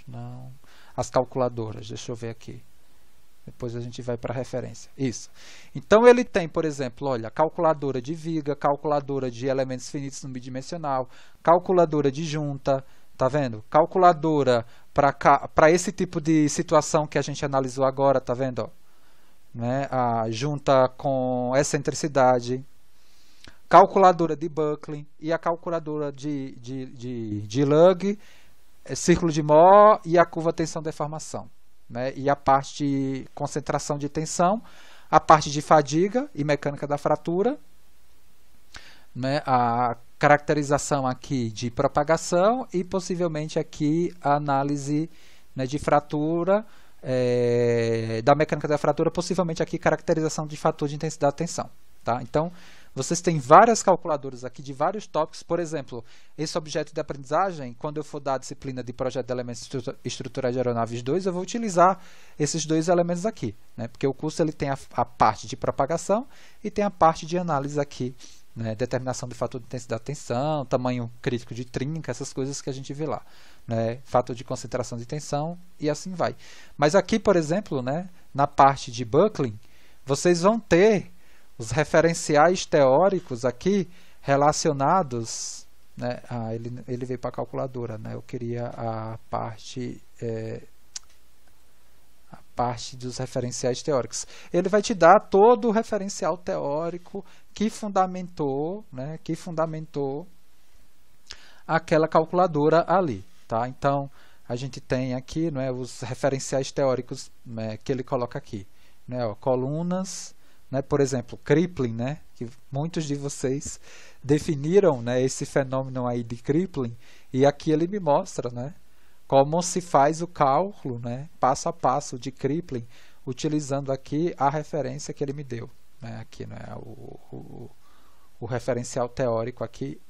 Não. As calculadoras, deixa eu ver aqui. Depois a gente vai para a referência. Isso. Então ele tem, por exemplo, olha, calculadora de viga, calculadora de elementos finitos no bidimensional, calculadora de junta, tá vendo? Calculadora para esse tipo de situação que a gente analisou agora, tá vendo? Né? A junta com excentricidade. Calculadora de Buckley e a calculadora de Lug, círculo de Mohr e a curva tensão-deformação. Né? E a parte de concentração de tensão, a parte de fadiga e mecânica da fratura, né? A caracterização aqui de propagação e possivelmente aqui a análise, né, de fratura, da mecânica da fratura, possivelmente aqui caracterização de fator de intensidade de tensão. Tá? Então, vocês têm várias calculadoras aqui de vários tópicos. Por exemplo, esse objeto de aprendizagem, quando eu for dar a disciplina de projeto de elementos estruturais de aeronaves 2, eu vou utilizar esses dois elementos aqui. Né? Porque o curso ele tem a parte de propagação e tem a parte de análise aqui. Né? Determinação de fator de intensidade de tensão, tamanho crítico de trinca, essas coisas que a gente vê lá. Né? Fator de concentração de tensão e assim vai. Mas aqui, por exemplo, né, na parte de Buckley, vocês vão ter os referenciais teóricos aqui relacionados, né? Ele veio para a calculadora, né? Eu queria a parte dos referenciais teóricos. Ele vai te dar todo o referencial teórico que fundamentou, né? Que fundamentou aquela calculadora ali, tá? Então a gente tem aqui, né, os referenciais teóricos, né, que ele coloca aqui, né? Ó, colunas. Né, por exemplo, crippling, né, que muitos de vocês definiram, né, esse fenômeno aí de crippling, e aqui ele me mostra, né, como se faz o cálculo, né, passo a passo de crippling, utilizando aqui a referência que ele me deu. Né, aqui, né, o referencial teórico aqui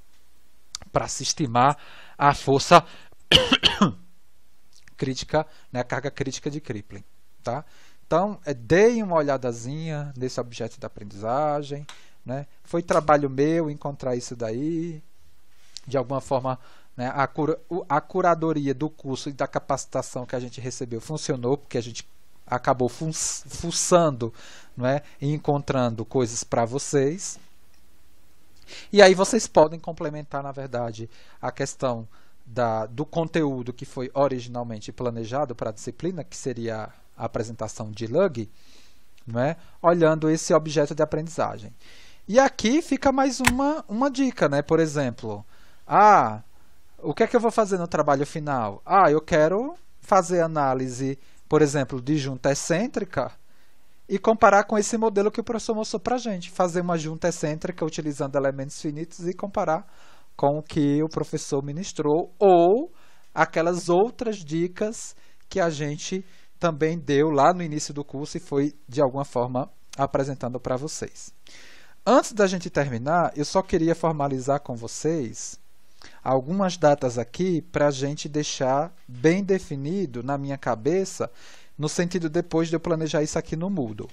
para se estimar a força crítica, né, a carga crítica de crippling. Tá? Então, deem uma olhadazinha nesse objeto de aprendizagem. Né? Foi trabalho meu encontrar isso daí. De alguma forma, né, a curadoria do curso e da capacitação que a gente recebeu funcionou, porque a gente acabou fuçando, né, e encontrando coisas para vocês. E aí vocês podem complementar, na verdade, a questão do conteúdo que foi originalmente planejado para a disciplina, que seria a apresentação de Lug, né, olhando esse objeto de aprendizagem. E aqui fica mais uma dica, né? Por exemplo, o que é que eu vou fazer no trabalho final? Eu quero fazer análise, por exemplo, de junta excêntrica e comparar com esse modelo que o professor mostrou para a gente. Fazer uma junta excêntrica utilizando elementos finitos e comparar com o que o professor ministrou ou aquelas outras dicas que a gente também deu lá no início do curso e foi, de alguma forma, apresentando para vocês. Antes da gente terminar, eu só queria formalizar com vocês algumas datas aqui para a gente deixar bem definido na minha cabeça, no sentido depois de eu planejar isso aqui no Moodle.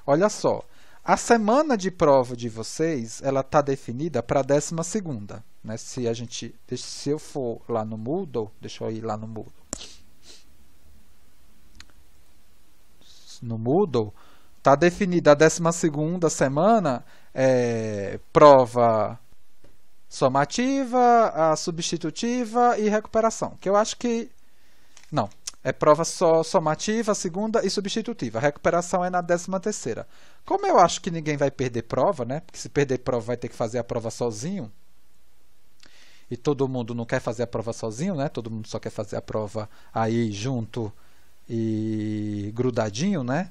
Olha só, a semana de prova de vocês, ela está definida para a 12ª. Né? Se eu for lá no Moodle, deixa eu ir lá no Moodle. No Moodle, está definida a 12ª semana, prova somativa, a substitutiva e recuperação. Que eu acho que... Não, é prova só somativa, segunda e substitutiva. A recuperação é na 13ª. Como eu acho que ninguém vai perder prova, né? Porque se perder prova vai ter que fazer a prova sozinho. E todo mundo não quer fazer a prova sozinho, né? Todo mundo só quer fazer a prova aí junto e grudadinho, né?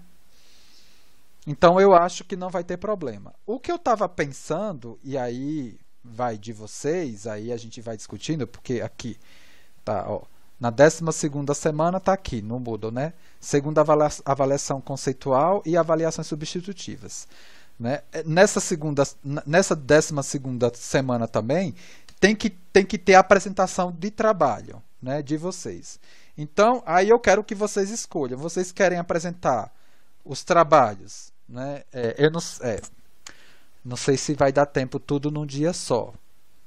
Então eu acho que não vai ter problema. O que eu estava pensando, e aí vai de vocês, aí a gente vai discutindo, porque aqui tá, ó, Na 12ª semana está aqui no Moodle, né? Segunda avaliação conceitual e avaliações substitutivas. Né? Nessa 12ª semana também tem que ter a apresentação de trabalho, né, de vocês. Então, aí eu quero que vocês escolham. Vocês querem apresentar os trabalhos, né? Eu não sei se vai dar tempo tudo num dia só,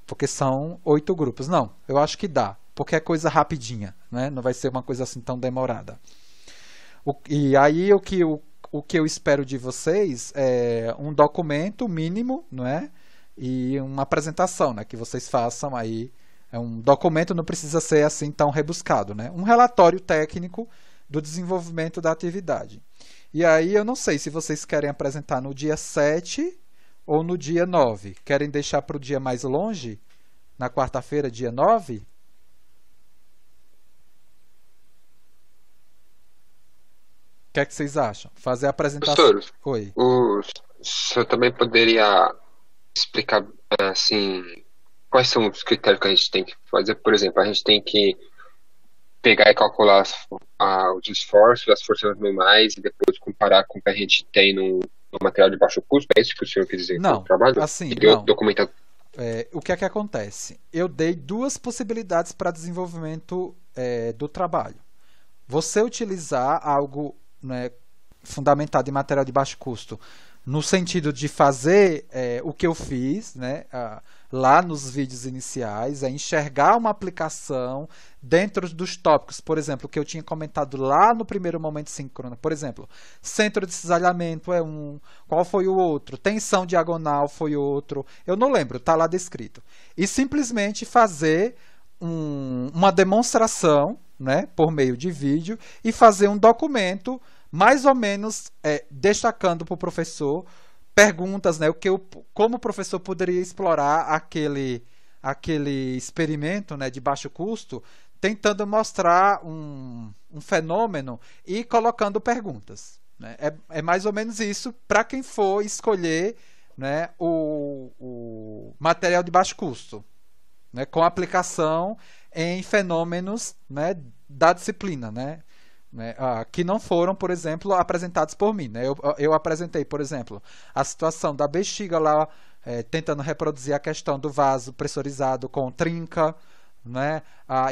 porque são 8 grupos. Não, eu acho que dá, porque é coisa rapidinha, né? Não vai ser uma coisa assim tão demorada. E aí o que eu espero de vocês é um documento mínimo, não é? E uma apresentação, né? Que vocês façam aí. É um documento, não precisa ser assim tão rebuscado, né? Um relatório técnico do desenvolvimento da atividade. E aí eu não sei se vocês querem apresentar no dia 7 ou no dia 9. Querem deixar para o dia mais longe? Na quarta-feira, dia 9? O que é que vocês acham? Fazer a apresentação. Professor, Oi. o senhor também poderia explicar assim quais são os critérios que a gente tem que fazer? Por exemplo, a gente tem que pegar e calcular os esforços, as forças normais e depois comparar com o que a gente tem no material de baixo custo. É isso que o senhor quer dizer com o Não, trabalho? assim, E deu não. documenta. O que é que acontece? Eu dei duas possibilidades para desenvolvimento do trabalho. Você utilizar algo, né, fundamentado em material de baixo custo, no sentido de fazer o que eu fiz, né, lá nos vídeos iniciais, é enxergar uma aplicação dentro dos tópicos, por exemplo, que eu tinha comentado lá no primeiro momento síncrono. Por exemplo, centro de cisalhamento é um, qual foi o outro? Tensão diagonal foi outro. Eu não lembro, está lá descrito. E simplesmente fazer uma demonstração, né, por meio de vídeo e fazer um documento mais ou menos destacando para o professor perguntas, né, como o professor poderia explorar aquele experimento, né, de baixo custo, tentando mostrar um fenômeno e colocando perguntas. Né? É mais ou menos isso para quem for escolher, né, o material de baixo custo, né, com aplicação em fenômenos, né, da disciplina, né, que não foram, por exemplo, apresentados por mim. Né? Eu apresentei, por exemplo, a situação da bexiga lá, tentando reproduzir a questão do vaso pressurizado com trinca, né?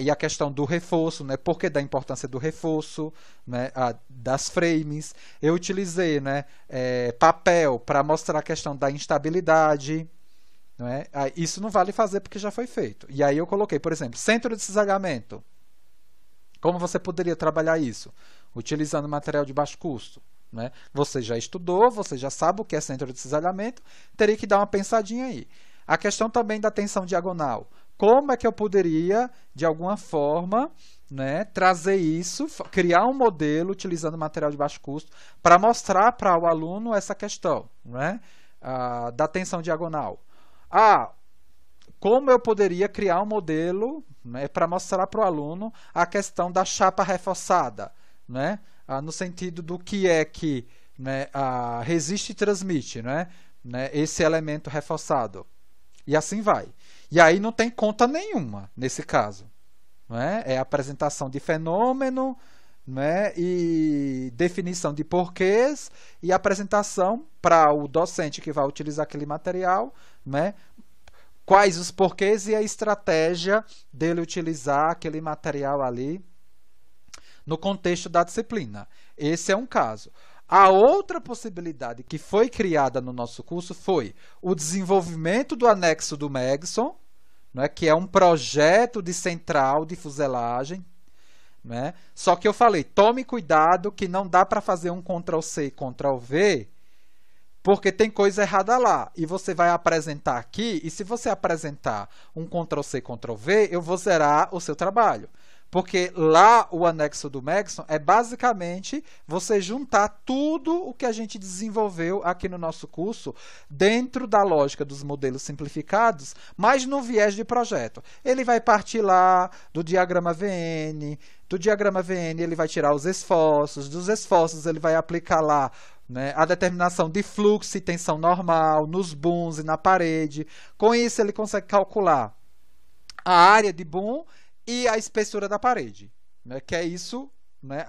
E a questão do reforço, né? Por que da importância do reforço, né? Das frames. Eu utilizei, né, papel para mostrar a questão da instabilidade. Não é? Isso não vale fazer porque já foi feito. E aí eu coloquei, por exemplo, centro de cisalhamento. Como você poderia trabalhar isso? Utilizando material de baixo custo. Né? Você já estudou, você já sabe o que é centro de cisalhamento, teria que dar uma pensadinha aí. A questão também da tensão diagonal. Como é que eu poderia, de alguma forma, né, trazer isso, criar um modelo utilizando material de baixo custo para mostrar para o aluno essa questão, né, da tensão diagonal? Como eu poderia criar um modelo, né, para mostrar para o aluno a questão da chapa reforçada, né, no sentido do que é que, né, resiste e transmite, né, esse elemento reforçado. E assim vai. E aí não tem conta nenhuma nesse caso. Né? É apresentação de fenômeno, né, e definição de porquês e apresentação para o docente que vai utilizar aquele material, né, quais os porquês e a estratégia dele utilizar aquele material ali no contexto da disciplina. Esse é um caso. A outra possibilidade que foi criada no nosso curso foi o desenvolvimento do anexo do Megson, né, que é um projeto de central de fuselagem. Né? Só que eu falei, tome cuidado que não dá para fazer um Ctrl+C e Ctrl+V, porque tem coisa errada lá. E você vai apresentar aqui, e se você apresentar um Ctrl+C, Ctrl+V, eu vou zerar o seu trabalho. Porque lá o anexo do Megson é basicamente você juntar tudo o que a gente desenvolveu aqui no nosso curso dentro da lógica dos modelos simplificados, mas no viés de projeto. Ele vai partir lá do diagrama VN, do diagrama VN ele vai tirar os esforços, dos esforços ele vai aplicar lá, né, a determinação de fluxo e tensão normal nos booms e na parede. Com isso ele consegue calcular a área de boom e a espessura da parede, né? Que é isso, né?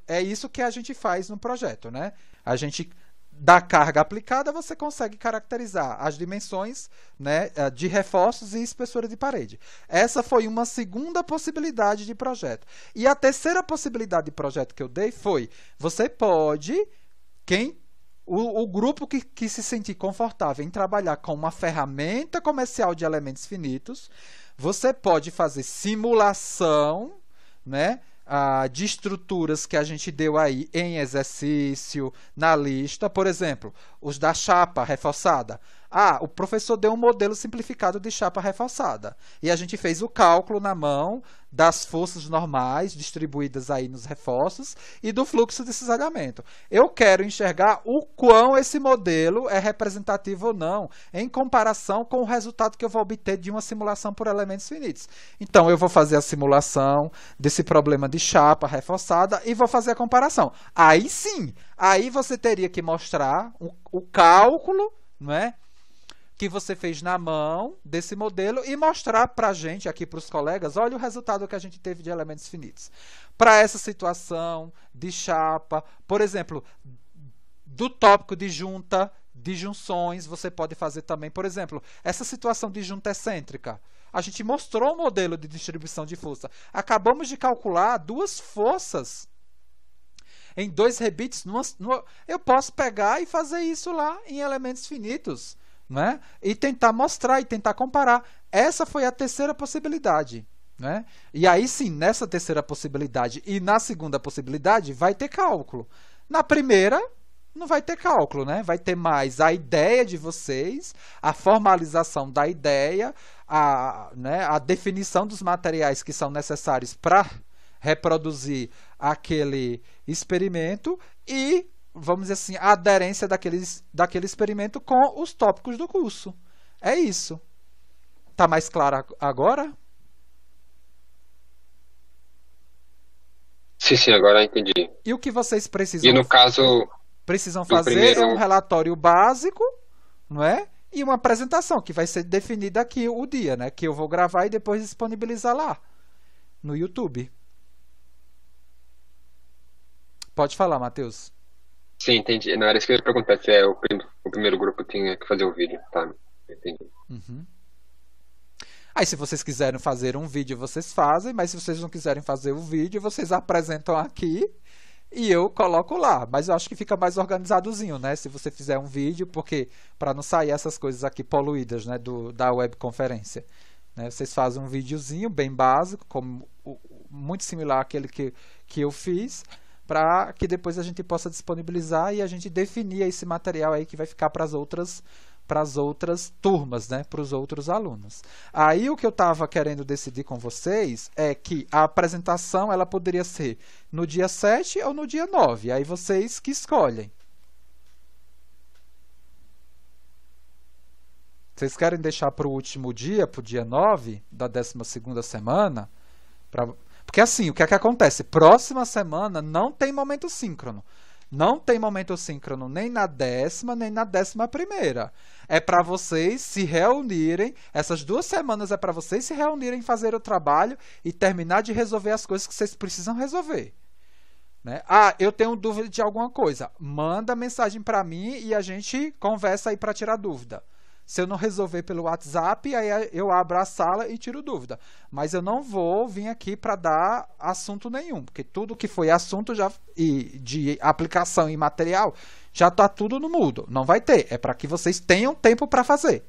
É isso que a gente faz no projeto, né? A gente da carga aplicada, você consegue caracterizar as dimensões, né, de reforços e espessura de parede. Essa foi uma segunda possibilidade de projeto. E a terceira possibilidade de projeto que eu dei foi: você pode, o grupo que se sentir confortável em trabalhar com uma ferramenta comercial de elementos finitos, você pode fazer simulação, né, de estruturas que a gente deu aí em exercício, na lista. Por exemplo, os da chapa reforçada. O professor deu um modelo simplificado de chapa reforçada. E a gente fez o cálculo na mão das forças normais distribuídas aí nos reforços e do fluxo de cisalhamento. Eu quero enxergar o quão esse modelo é representativo ou não em comparação com o resultado que eu vou obter de uma simulação por elementos finitos. Então, eu vou fazer a simulação desse problema de chapa reforçada e vou fazer a comparação. Aí sim, aí você teria que mostrar o cálculo, não é, que você fez na mão desse modelo e mostrar para a gente, aqui para os colegas: olha o resultado que a gente teve de elementos finitos. Para essa situação de chapa, por exemplo, do tópico de junta, de junções, você pode fazer também, por exemplo, essa situação de junta excêntrica. A gente mostrou o modelo de distribuição de força. Acabamos de calcular duas forças em 2 rebites. Eu posso pegar e fazer isso lá em elementos finitos, né? E tentar mostrar e tentar comparar. Essa foi a terceira possibilidade, né? E aí sim, nessa terceira possibilidade e na segunda possibilidade, vai ter cálculo. Na primeira, não vai ter cálculo, né? Vai ter mais a ideia de vocês, a formalização da ideia, a definição dos materiais que são necessários para reproduzir aquele experimento e, vamos dizer assim, a aderência daquele experimento com os tópicos do curso. É isso. Tá mais claro agora? Sim, agora entendi. E o que vocês E precisam no caso do fazer é um primeiro. relatório básico, não é? E uma apresentação que vai ser definida aqui o dia, né? Que eu vou gravar e depois disponibilizar lá no YouTube. Pode falar, Matheus. Sim, entendi. Não era isso que eu ia perguntar, se o primeiro grupo tinha que fazer o vídeo. Tá, entendi. Uhum. Aí, se vocês quiserem fazer um vídeo, vocês fazem, mas se vocês não quiserem fazer o vídeo, vocês apresentam aqui e eu coloco lá. Mas eu acho que fica mais organizadozinho, né? Se você fizer um vídeo, porque para não sair essas coisas aqui poluídas, né, da webconferência, né? Vocês fazem um videozinho bem básico, muito similar àquele que eu fiz, para que depois a gente possa disponibilizar e a gente definir esse material aí que vai ficar para as outras turmas, né, para os outros alunos. Aí o que eu estava querendo decidir com vocês é que a apresentação ela poderia ser no dia 7 ou no dia 9, aí vocês que escolhem. Vocês querem deixar para o último dia, para o dia 9 da 12ª semana? Porque assim, o que é que acontece? Próxima semana não tem momento síncrono. Não tem momento síncrono nem na 10ª, nem na 11ª. É para vocês se reunirem, essas 2 semanas é para vocês se reunirem, fazer o trabalho e terminar de resolver as coisas que vocês precisam resolver. Né? Eu tenho dúvida de alguma coisa. Manda mensagem para mim e a gente conversa aí para tirar dúvida. Se eu não resolver pelo WhatsApp, aí eu abro a sala e tiro dúvida. Mas eu não vou vir aqui para dar assunto nenhum, porque tudo que foi assunto de aplicação e material já está tudo no mudo. Não vai ter. É para que vocês tenham tempo para fazer.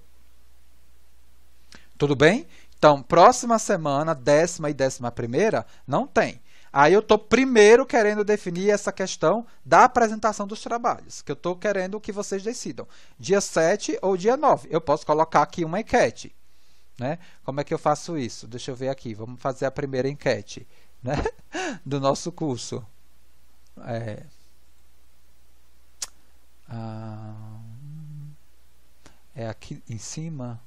Tudo bem? Então, próxima semana, 10ª e 11ª, não tem. Aí eu estou primeiro querendo definir essa questão da apresentação dos trabalhos, que eu estou querendo que vocês decidam. Dia 7 ou dia 9. Eu posso colocar aqui uma enquete. Né? Como é que eu faço isso? Deixa eu ver aqui. Vamos fazer a primeira enquete, né? Do nosso curso. É aqui em cima.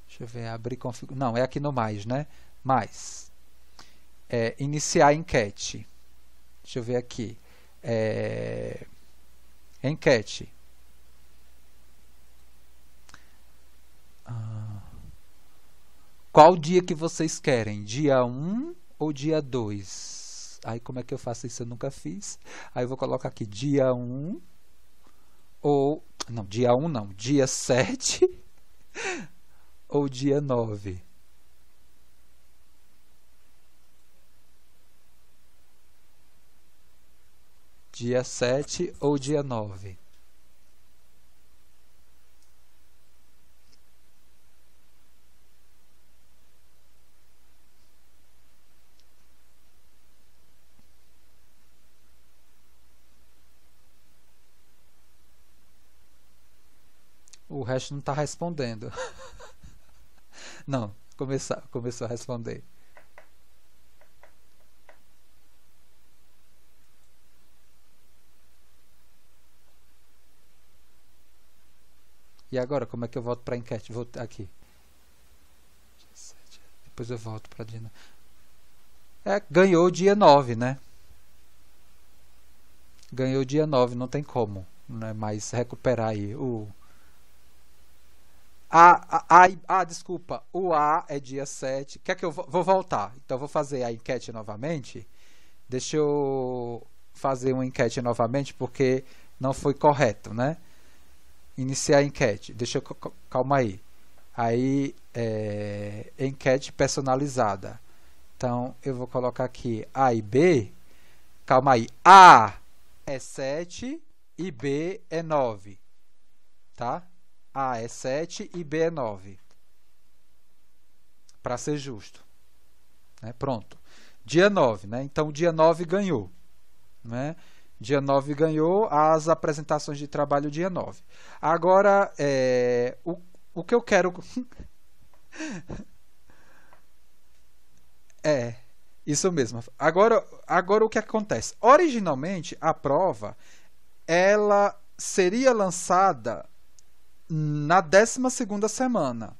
Deixa eu ver, abrir configuração. Não, é aqui no mais, né? Mais. Iniciar enquete. Deixa eu ver aqui. Enquete. Qual dia que vocês querem? Dia 1 ou dia 2? Aí como é que eu faço isso? Eu nunca fiz. Aí eu vou colocar aqui dia 1 ou... Não, dia 1 não. Dia 7 ou dia 9? Dia 7 ou dia 9? O resto não está respondendo. Não, começou a responder. E agora, como é que eu volto para a enquete? Vou aqui. Depois eu volto para dia 9. Ganhou o dia 9, né? Ganhou o dia 9, não tem como, né, mais recuperar aí o... desculpa, o A é dia 7. Quer que eu vou voltar? Então eu vou fazer a enquete novamente. Deixa eu fazer uma enquete novamente porque não foi correto, né? Iniciar a enquete. Deixa eu... Calma aí. Aí, enquete personalizada. Então, eu vou colocar aqui A e B. Calma aí. A é 7 e B é 9. Tá? A é 7 e B é 9. Para ser justo. Né? Pronto. Dia 9, né? Então, dia 9 ganhou. Né? Dia 9 ganhou as apresentações de trabalho dia 9. Agora, o que eu quero... Isso mesmo. Agora o que acontece? Originalmente, a prova ela seria lançada na 12ª semana.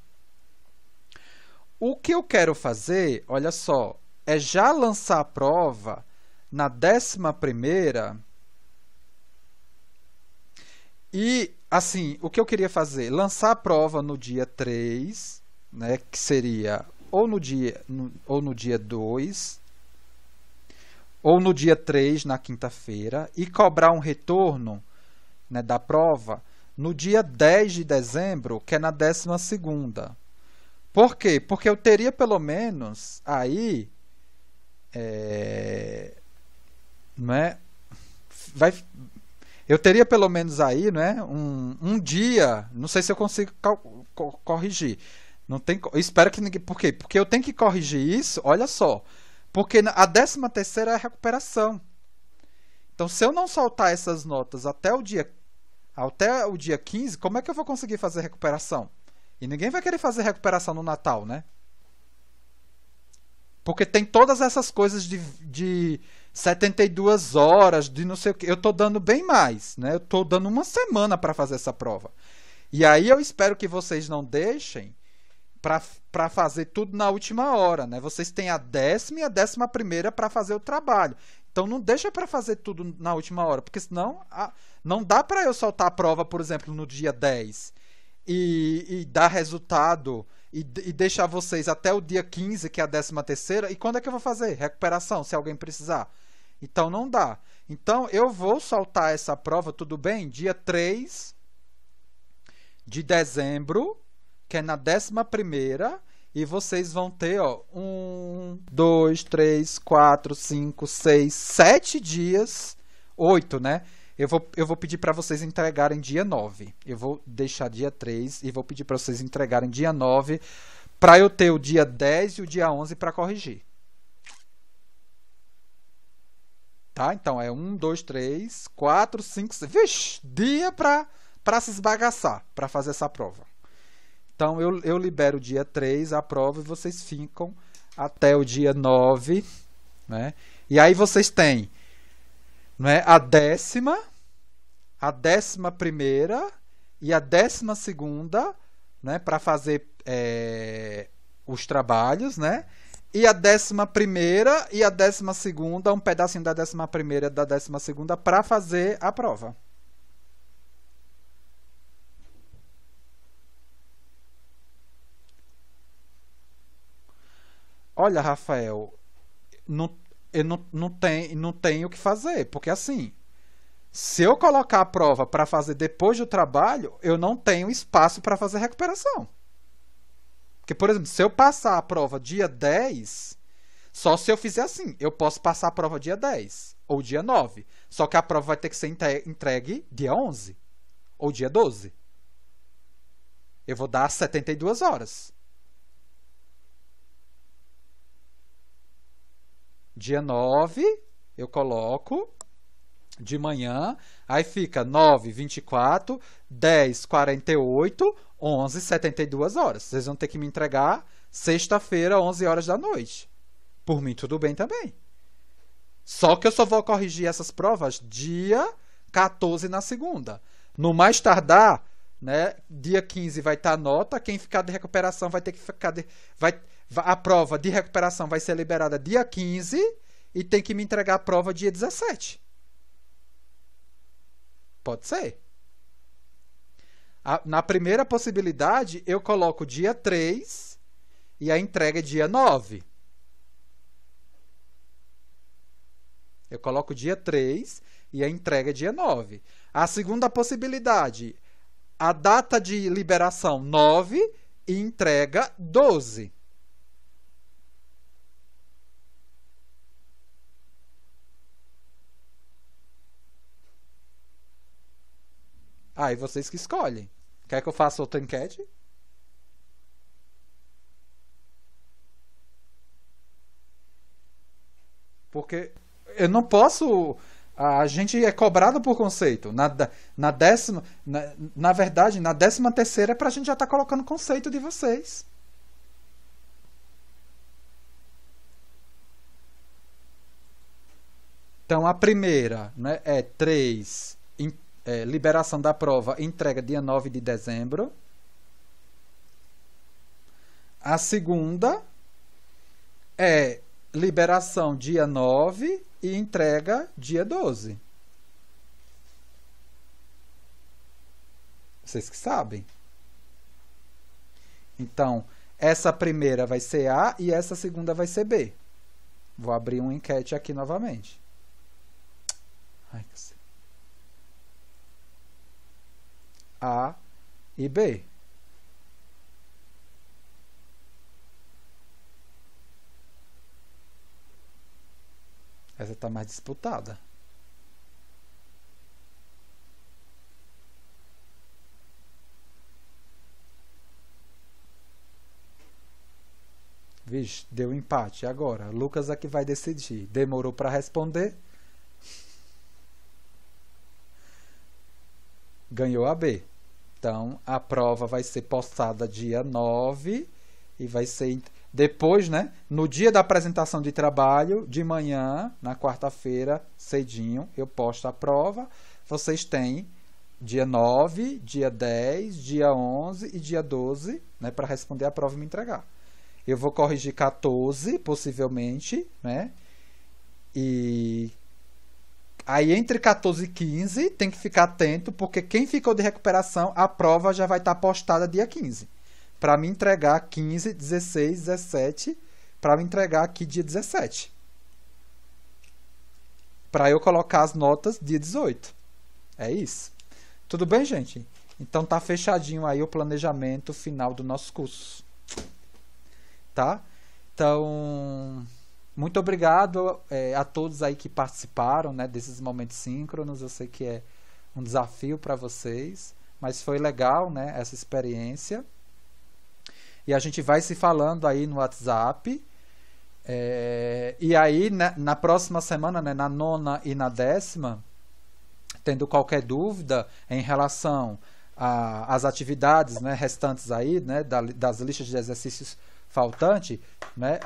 O que eu quero fazer, olha só, é já lançar a prova na 11ª. E, assim, o que eu queria fazer? Lançar a prova no dia 3, né, que seria ou no dia 2, ou no dia 3, na quinta-feira, e cobrar um retorno, né, da prova no dia 10 de dezembro, que é na 12ª. Por quê? Porque eu teria pelo menos aí... né, eu teria pelo menos aí, né, um dia, não sei se eu consigo corrigir. Não tem, espero que ninguém... Por quê? Porque eu tenho que corrigir isso, olha só. Porque a 13ª é a recuperação. Então, se eu não soltar essas notas até o dia 15, como é que eu vou conseguir fazer recuperação? E ninguém vai querer fazer recuperação no Natal, né? Porque tem todas essas coisas de 72 horas, de não sei o que. Eu estou dando bem mais, né? Eu estou dando uma semana para fazer essa prova. E aí eu espero que vocês não deixem para fazer tudo na última hora, né? Vocês têm a 10ª e a 11ª para fazer o trabalho. Então não deixa para fazer tudo na última hora, porque senão não dá para eu soltar a prova, por exemplo, no dia 10 e dar resultado e deixar vocês até o dia 15, que é a 13ª, e quando é que eu vou fazer? Recuperação, se alguém precisar. Então não dá. Então eu vou soltar essa prova, tudo bem? Dia 3 de dezembro, que é na 11ª, e vocês vão ter, ó, 1, 2, 3, 4, 5, 6, 7 dias, 8, né? Eu vou pedir para vocês entregarem dia 9. Eu vou deixar dia 3 e vou pedir para vocês entregarem dia 9, para eu ter o dia 10 e o dia 11 para corrigir. Tá? Então é 1, 2, 3, 4, 5, 6. Vixe, dia para se esbagaçar, para fazer essa prova. Então, eu libero o dia 3 a prova e vocês ficam até o dia 9. Né? E aí vocês têm, né, a 10ª, a 11ª e a 12ª, né, para fazer os trabalhos. Né? E a 11ª e a 12ª, um pedacinho da 11ª e da 12ª para fazer a prova. Olha, Rafael, não, eu não tenho o que fazer, porque assim, se eu colocar a prova para fazer depois do trabalho, eu não tenho espaço para fazer recuperação. Porque, por exemplo, se eu passar a prova dia 10, só se eu fizer assim, eu posso passar a prova dia 10 ou dia 9. Só que a prova vai ter que ser entregue dia 11 ou dia 12. Eu vou dar 72 horas. Dia 9, eu coloco de manhã, aí fica 9, 24, 10, 48, 11, 72 horas. Vocês vão ter que me entregar sexta-feira, 11 horas da noite. Por mim, tudo bem também. Só que eu só vou corrigir essas provas dia 14 na segunda. No mais tardar, né, dia 15 vai estar a nota. Quem ficar de recuperação vai ter que ficar a prova de recuperação vai ser liberada dia 15 e tem que me entregar a prova dia 17. Pode ser. Na primeira possibilidade, eu coloco dia 3 e a entrega é dia 9. Eu coloco dia 3 e a entrega é dia 9. A segunda possibilidade, a data de liberação 9 e entrega 12. Aí vocês que escolhem. Quer que eu faça outra enquete? Porque eu não posso. A gente é cobrado por conceito. Na décima. Na verdade, na 13ª é pra gente já estar colocando conceito de vocês. Então a primeira, né, é 3. Liberação da prova, entrega dia 9 de dezembro. A segunda é liberação dia 9 e entrega dia 12. Vocês que sabem. Então, essa primeira vai ser A e essa segunda vai ser B. Vou abrir uma enquete aqui novamente. Ai, que... A e B. Essa está mais disputada. Vixe, deu empate. Agora, Lucas é que vai decidir. Demorou para responder. Ganhou a B. Então, a prova vai ser postada dia 9 e vai ser depois, né? No dia da apresentação de trabalho, de manhã, na quarta-feira, cedinho, eu posto a prova. Vocês têm dia 9, dia 10, dia 11 e dia 12, né, para responder a prova e me entregar. Eu vou corrigir 14, possivelmente, né? E aí, entre 14 e 15, tem que ficar atento, porque quem ficou de recuperação, a prova já vai estar postada dia 15. Para me entregar 15, 16, 17, para me entregar aqui dia 17. Para eu colocar as notas dia 18. É isso. Tudo bem, gente? Então tá fechadinho aí o planejamento final do nosso curso. Tá? Então... muito obrigado a todos aí que participaram, né, desses momentos síncronos. Eu sei que é um desafio para vocês, mas foi legal, né, essa experiência. E a gente vai se falando aí no WhatsApp. E aí, na próxima semana, né, na 9ª e na 10ª, tendo qualquer dúvida em relação às atividades, né, restantes aí, né, das listas de exercícios faltantes, né,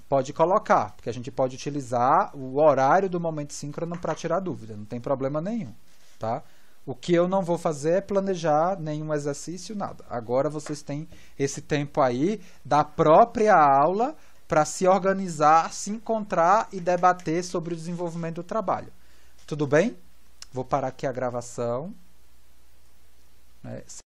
pode colocar, porque a gente pode utilizar o horário do momento síncrono para tirar dúvida, não tem problema nenhum, tá? O que eu não vou fazer é planejar nenhum exercício, nada. Agora vocês têm esse tempo aí da própria aula para se organizar, se encontrar e debater sobre o desenvolvimento do trabalho. Tudo bem? Vou parar aqui a gravação, né?